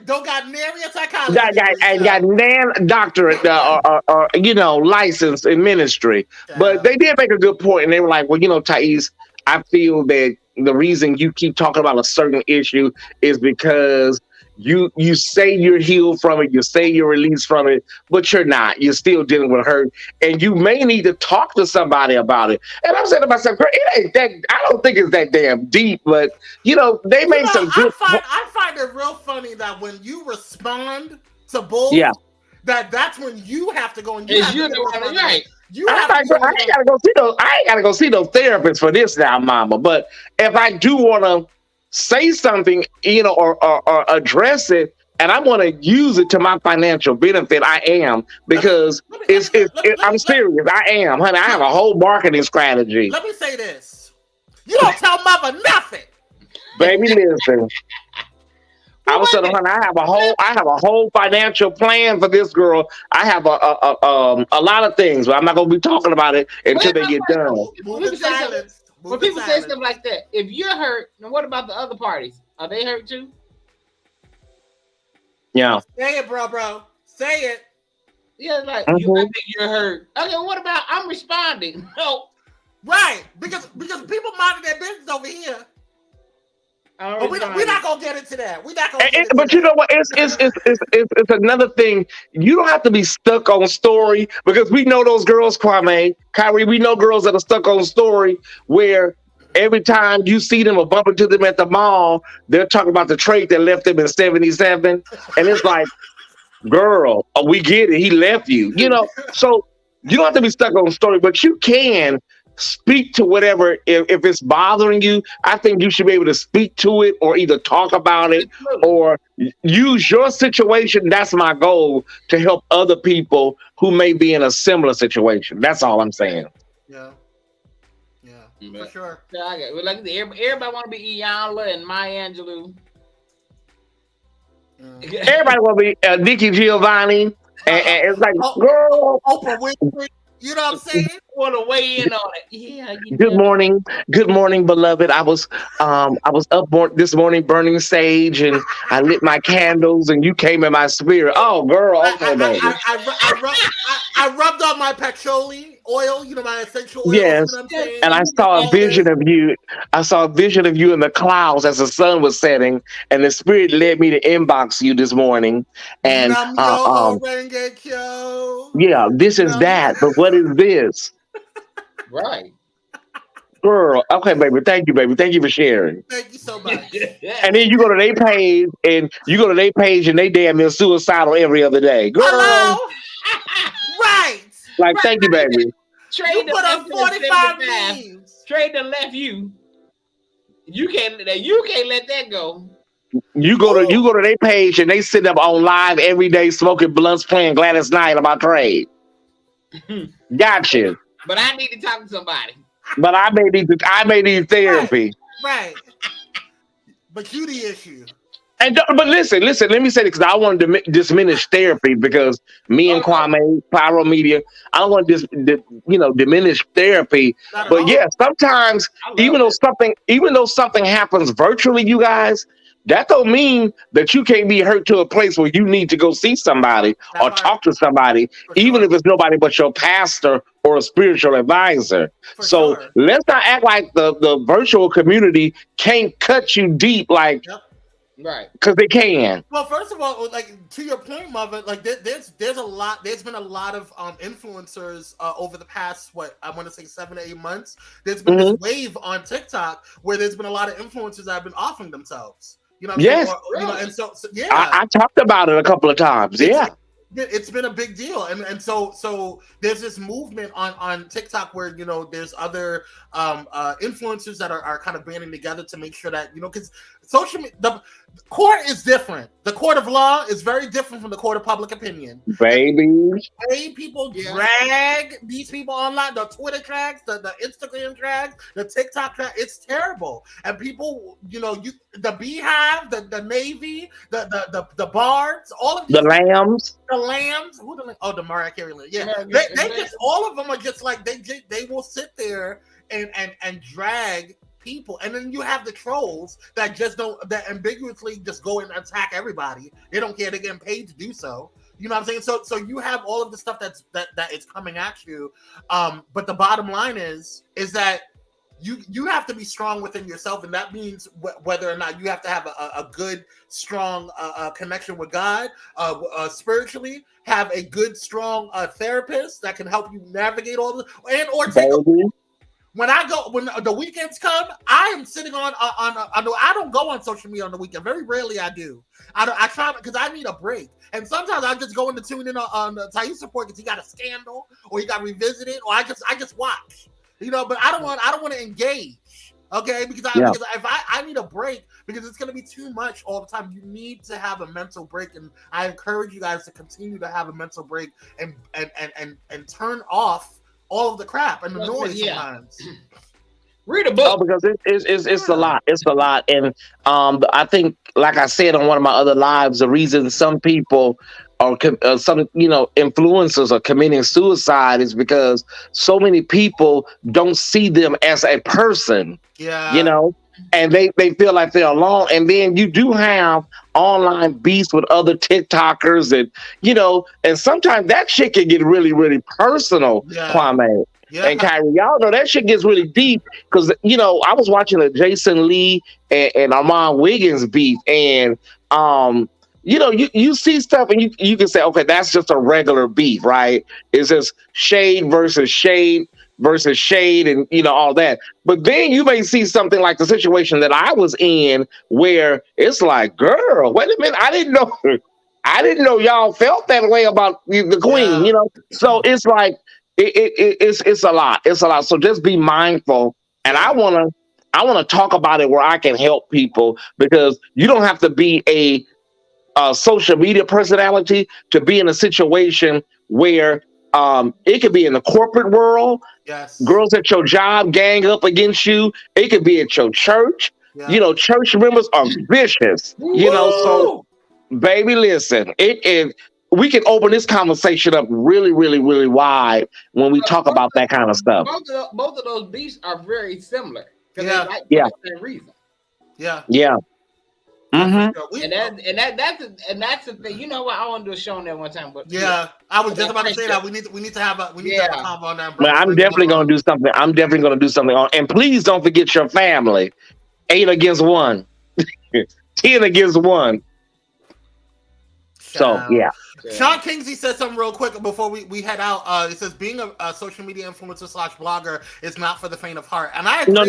Don't got nary a psychologist. Got nan doctorate or license in ministry. Yeah. But they did make a good point, and they were like, well, Thais, I feel that the reason you keep talking about a certain issue is because you say you're healed from it, you say you're released from it, but you're not. You're still dealing with hurt, and you may need to talk to somebody about it. And I'm saying to myself, girl, it ain't that. I don't think it's that damn deep, but they made some good. I find it real funny that when you respond to bull, that's when you have to go and you're the one, right? I ain't gotta go see no therapist for this now, mama. But if I do want to say something, or address it, and I want to use it to my financial benefit, I am, because I'm serious. I am, honey. I have a whole marketing strategy. Let me say this: you don't tell mother nothing, baby. Listen. I was telling her I have a whole financial plan for this girl. I have a lot of things, but I'm not gonna be talking about it until they get done. When people say stuff like that, if you're hurt, then what about the other parties? Are they hurt too? Yeah. Say it, bro. Say it. Yeah, like I think you're hurt. Okay, what about I'm responding? No. Right, because people minding their business over here. But we're not gonna get into that. We're not gonna. But you know what? It's another thing. You don't have to be stuck on story because we know those girls, Kwame, Kyrie. We know girls that are stuck on story where every time you see them or bump into them at the mall, they're talking about the trait that left them in '77, and it's like, girl, we get it. He left you. So you don't have to be stuck on story, but you can speak to whatever. If it's bothering you, I think you should be able to speak to it or either talk about it or use your situation. That's my goal, to help other people who may be in a similar situation. That's all I'm saying. Yeah, for sure. Like everybody want to be Iyanla and Maya Angelou. Everybody want to be Nikki Giovanni, and it's like, girl, Oprah Winfrey. You know what I'm saying? Want to weigh in on it? Yeah. Good morning, beloved. I was up this morning burning sage, and I lit my candles, and you came in my spirit. Oh, girl, okay, baby. I rubbed on my patchouli oil, my essential oil. Yes, and I saw a vision of you. I saw a vision of you in the clouds as the sun was setting, and the spirit led me to inbox you this morning. And this is that, but what is this? Right. Girl, okay, baby. Thank you, baby. Thank you for sharing. Thank you so much. And then you go to their page, and they damn near suicidal every other day. Girl. Hello? Right. Like, thank you, baby. You put up 45 memes. Trade the left you. You can't let that go. You go to their page, and they sit up on live every day smoking blunts, playing Gladys Knight about trade. Gotcha. But I need to talk to somebody. But I may need therapy. Right. But you the issue. But listen. Let me say this because I want to diminish therapy because me and Kwame, Pyro Media, I don't want to diminish therapy. But yeah, sometimes even though something happens virtually, you guys, that don't mean that you can't be hurt to a place where you need to go see somebody or talk to somebody, even if it's nobody but your pastor or a spiritual advisor. Let's not act like the virtual community can't cut you deep, like, right? Because they can. Well, first of all, like to your point, Mother, like there's been a lot of influencers over the past I want to say 7 to 8 months. There's been this wave on TikTok where there's been a lot of influencers that have been offering themselves. You know what I'm saying? Yes. And so yeah. I talked about it a couple of times. Yeah. it's been a big deal, and so there's this movement on TikTok where there's other influencers that are kind of banding together to make sure that because the court is different. The court of law is very different from the court of public opinion. Baby, the way people drag these people online, the Twitter tracks, the Instagram tracks, the TikTok track, it's terrible. And people, the Beehive, the Navy, the Bards, all of these the Lambs. The Lambs, the Mariah Carey. Yeah, they just all of them are just like they will sit there and drag people, and then you have the trolls that that ambiguously just go and attack everybody. They don't care; they're getting paid to do so. You know what I'm saying? So you have all of the stuff that is coming at you, but the bottom line is that you have to be strong within yourself, and that means whether or not you have to have a good, strong connection with God spiritually, have a good, strong therapist that can help you navigate all this, or take. When the weekends come, I am sitting on I don't go on social media on the weekend. Very rarely I do. I try because I need a break. And sometimes I just go in to tune in on the Thais report because he got a scandal or he got revisited, or I just watch. But I don't want to engage. Okay, because if I need a break because it's gonna be too much all the time. You need to have a mental break, and I encourage you guys to continue to have a mental break and turn off all of the crap and the noise sometimes. Read a book. Because it's a lot. It's a lot. And I think, like I said on one of my other lives, the reason some people are influencers are committing suicide is because so many people don't see them as a person. Yeah. And they feel like they're alone. And then you do have online beefs with other TikTokers and sometimes that shit can get really, really personal, Kwame. Yeah. And Kyrie, y'all know that shit gets really deep because, I was watching a Jason Lee and Armand Wiggins beef, and, you see stuff and you can say, okay, that's just a regular beef, right? It's just shade versus shade and, all that. But then you may see something like the situation that I was in where it's like, girl, wait a minute, I didn't know y'all felt that way about the queen, So it's like, it's a lot. It's a lot. So just be mindful. And I want to talk about it where I can help people, because you don't have to be a social media personality to be in a situation where it could be in the corporate world. Yes. Girls at your job gang up against you. It could be at your church. Yeah. Church members are vicious. So baby, listen, we can open this conversation up really, really, really wide when we talk about that kind of stuff. Both of those beefs are very similar. Yeah. For the same reason. Yeah. Yeah. Mm-hmm. And that's the thing. You know what? I want to do a show on that one time. But I was just about to say that we need to have a convo on that. Man, I'm definitely going to do something. I'm definitely going to do something on. And please don't forget your family. 8 against 1, 10 against 1. So yeah. Sean Kingsley said something real quick before we head out. It says being a social media influencer / blogger is not for the faint of heart, and I agree. No,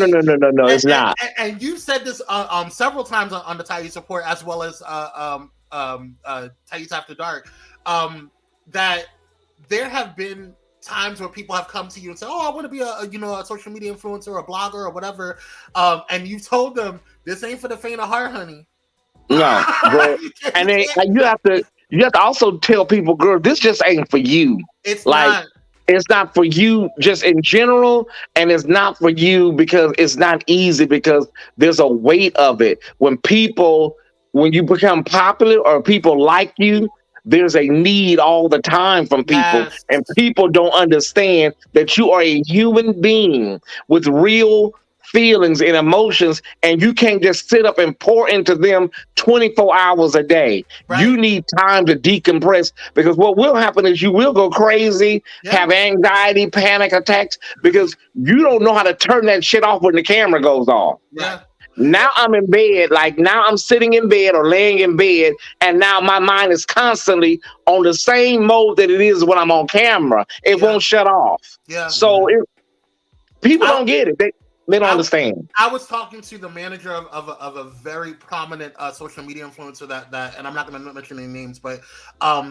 it's not. And you said this several times on the Thais Report, as well as Thais After Dark, that there have been times where people have come to you and said, "Oh, I want to be a social media influencer or a blogger or whatever," and you told them this ain't for the faint of heart, honey. No, bro. And then you have to also tell people, girl, this just ain't for you. It's not. It's not for you just in general, and it's not for you because it's not easy, because there's a weight of it. When you become popular or people like you, there's a need all the time from people. Yes. And people don't understand that you are a human being with real feelings and emotions, and you can't just sit up and pour into them 24 hours a day. Right. You need time to decompress, because what will happen is you will go crazy, have anxiety, panic attacks, because you don't know how to turn that shit off when the camera goes off. Yeah. Now I'm in bed, now I'm sitting in bed or laying in bed, and now my mind is constantly on the same mode that it is when I'm on camera. It won't shut off. Yeah. So people don't get it. They don't understand. I was talking to the manager of a very prominent social media influencer that, and I'm not going to mention any names, but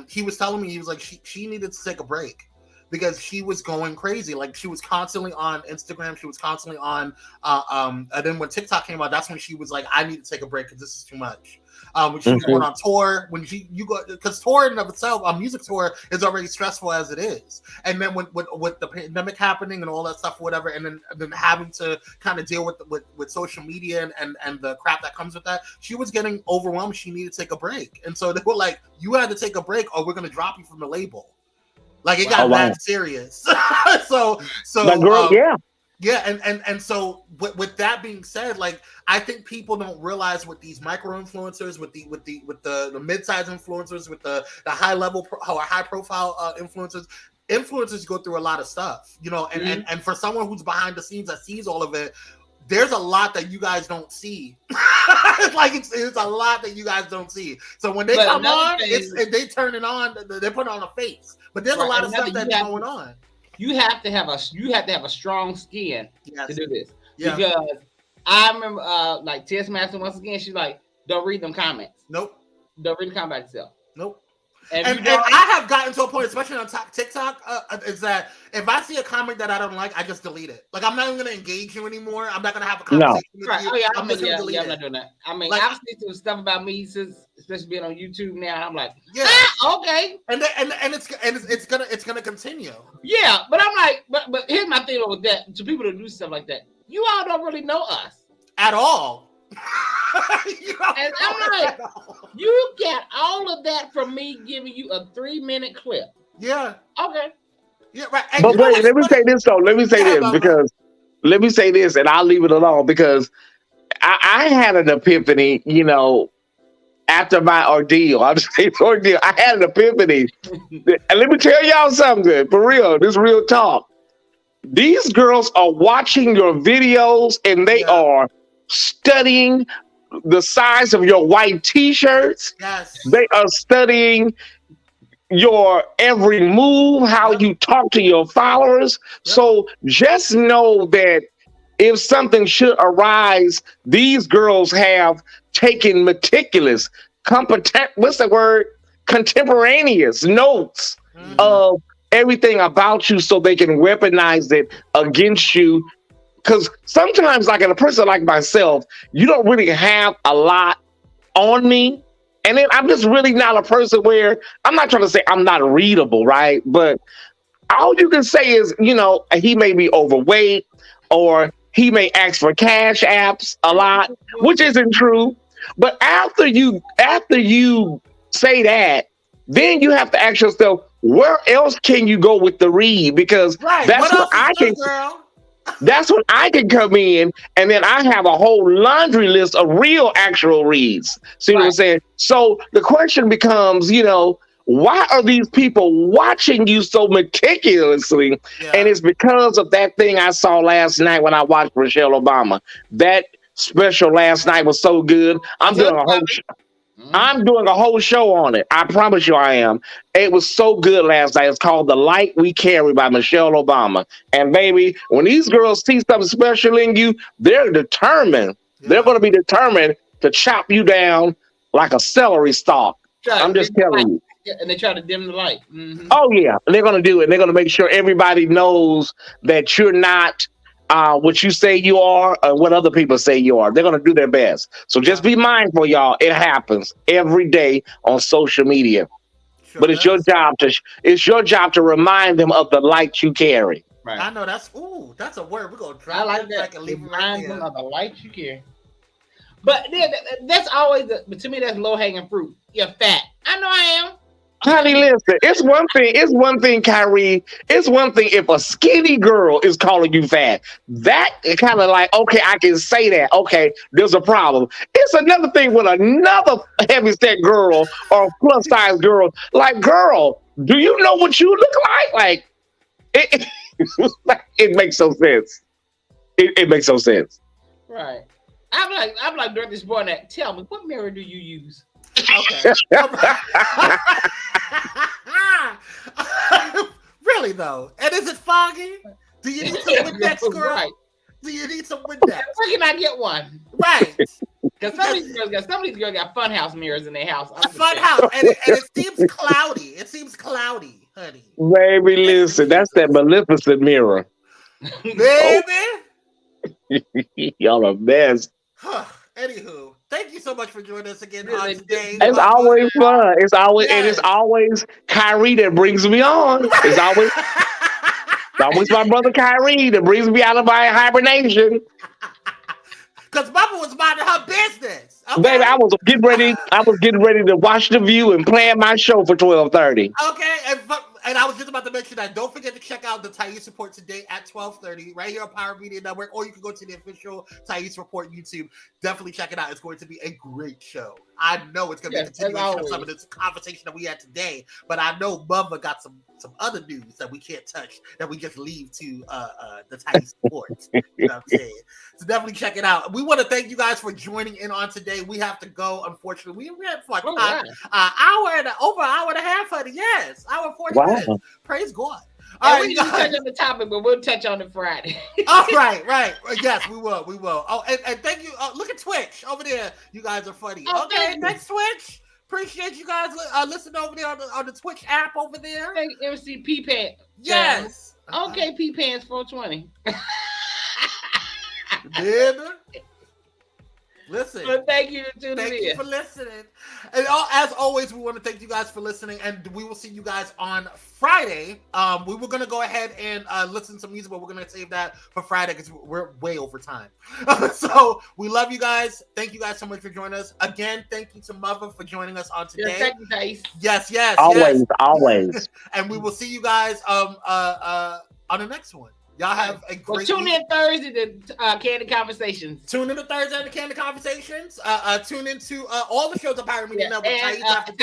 he was telling me, he was like, she needed to take a break because she was going crazy. Like, she was constantly on Instagram, she was constantly on and then when TikTok came out, that's when she was like, I need to take a break because this is too much. When she was going on tour, when you go, because tour in and of itself, a music tour is already stressful as it is, and then with the pandemic happening and all that stuff, whatever, and then having to kind of deal with social media and the crap that comes with that, she was getting overwhelmed. She needed to take a break, and so they were like, "You had to take a break, or we're going to drop you from the label." Like, it got that serious. so that girl, Yeah, and so with that being said, like, I think people don't realize with these micro influencers, with the mid-size influencers, with the high level or high profile influencers go through a lot of stuff, you know, and for someone who's behind the scenes that sees all of it, there's a lot that you guys don't see. Like, it's a lot that you guys don't see. So when they come on, they turn it on, they put on a face. But there's a lot of stuff that's going on. You have to have a strong skin to do this. Yeah. Because I remember like Tess Master, once again, she's like, don't read them comments. Nope. Don't read the comment itself. Nope. And I have gotten to a point, especially on TikTok, is that if I see a comment that I don't like, I just delete it. Like, I'm not even going to engage you anymore. I'm not going to have a conversation with you. Oh, yeah, I'm just going to delete it. I'm not doing that. I mean, like, I've seen some stuff about me since, especially being on YouTube now. I'm like, okay. And it's gonna continue. Yeah, but I'm like, but here's my thing with that. To people that do stuff like that, you all don't really know us at all. And I'm like, you get all of that from me giving you a 3-minute clip. Yeah. Okay. Yeah, right. And but wait, let me say this though. Let me say this, and I'll leave it alone because I had an epiphany, you know, after my ordeal. I'm just saying ordeal. I had an epiphany. And let me tell y'all something, for real, this real talk. These girls are watching your videos and they are studying the size of your white t-shirts. Yes. They are studying your every move, how you talk to your followers. So just know that if something should arise, these girls have taken meticulous, contemporaneous notes of everything about you so they can weaponize it against you. Because sometimes, like, in a person like myself, you don't really have a lot on me. And then I'm just really not a person where I'm not trying to say I'm not readable, right? But all you can say is, you know, he may be overweight or he may ask for cash apps a lot, which isn't true. But after you say that, then you have to ask yourself, where else can you go with the read? Because that's what I can. That's when I can come in, and then I have a whole laundry list of real, actual reads. See what I'm saying? So the question becomes, you know, why are these people watching you so meticulously? Yeah. And it's because of that thing I saw last night when I watched Michelle Obama. That special last night was so good. I'm doing a whole show on it. I promise you I am. It was so good last night. It's called The Light We Carry by Michelle Obama. And baby, when these girls see something special in you, they're determined. Yeah. They're going to be determined to chop you down like a celery stalk. I'm just telling you. And they try to dim the light. Mm-hmm. Oh, yeah. They're going to do it. They're going to make sure everybody knows that you're not what you say you are or what other people say you are. They're going to do their best. So just be mindful, y'all. It happens every day on social media. Sure, but it's your job to remind them of the light you carry. Right. I know that's a word. We're going to try. I like that. Remind them of the light you carry. But that's always but to me, that's low hanging fruit. You're fat. I know I am. Honey, listen, it's one thing, Kyrie. It's one thing if a skinny girl is calling you fat. That kind of like, okay, I can say that. Okay, there's a problem. It's another thing when another heavy-set girl or plus-size girl, like, girl, do you know what you look like? Like, it makes no sense. It makes no sense. Right. I'm like during this boy that tell me, what mirror do you use? Okay. Really though, and is it foggy? Do you need to Windex, girl? Right. Do you need some Where Windex? can I get one? Right. Because some of these girls got funhouse mirrors in their house. A fun house, and it seems cloudy. It seems cloudy, honey. Baby, listen, that's that Maleficent mirror. Oh, Baby. y'all are best. Anywho, thank you so much for joining us again Really, today. It's always fun. And it's always Kyrie that brings me on. It's always my brother Kyrie that brings me out of my hibernation. Because Mama was minding her business. Okay? Baby, I was getting ready to watch The View and plan my show for 12:30. Okay, and I was just about to mention that. Don't forget to check out the Thais Report today at 12:30 right here on Power Media Network, or you can go to the official Thais Report YouTube. Definitely check it out. It's going to be a great show. I know it's going to be a continuation of some of this conversation that we had today, but I know Mama got some other news that we can't touch, that we just leave to the Thais Report. You know what I'm saying? So definitely check it out. We want to thank you guys for joining in on today. We have to go, unfortunately. We had for over an hour and a half, honey. Yes, hour 40 minutes. Praise God. All right, we didn't touch on the topic, but we'll touch on it Friday. Oh, right. Yes, we will. Oh, and thank you. Look at Twitch over there. You guys are funny. Okay, next Twitch. Appreciate you guys listening over there on the Twitch app over there. Hey, MC P Pants. Yes. Okay, P Pants 420. Baby. Listen. Well, thank you for tuning in. Thank you for listening. And as always, we want to thank you guys for listening, and we will see you guys on Friday. We were going to go ahead and listen to some music, but we're going to save that for Friday because we're way over time. So we love you guys. Thank you guys so much for joining us. Again, thank you to Mother for joining us on today. Thank you, Thais. Yes. Always. And we will see you guys on the next one. Y'all have a great tune in Thursday to Candy Conversations. Tune in to Thursday to Candy Conversations. Tune into all the shows on Pyro Media Network. Thais After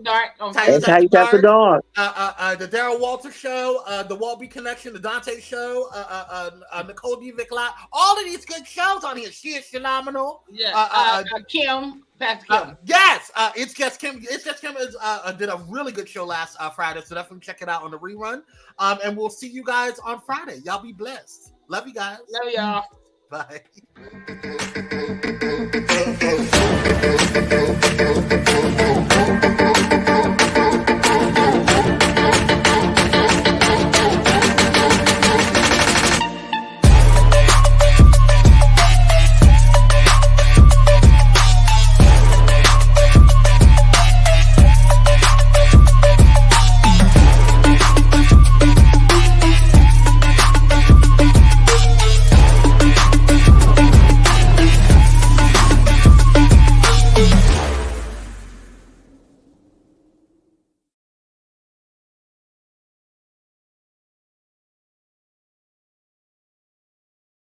Dark. Thais After Dark. The Daryl Walter Show, the Walt B Connection, the Dante Show, Nicole D. Viclot. All of these good shows on here. She is phenomenal. Yeah. Kim. Pastor Kim. Yes. It's Just Kim. It's Just Kim did a really good show last Friday, so definitely check it out on the rerun. And we'll see you guys on Friday. Y'all be blessed. Love you guys. Love y'all. Bye.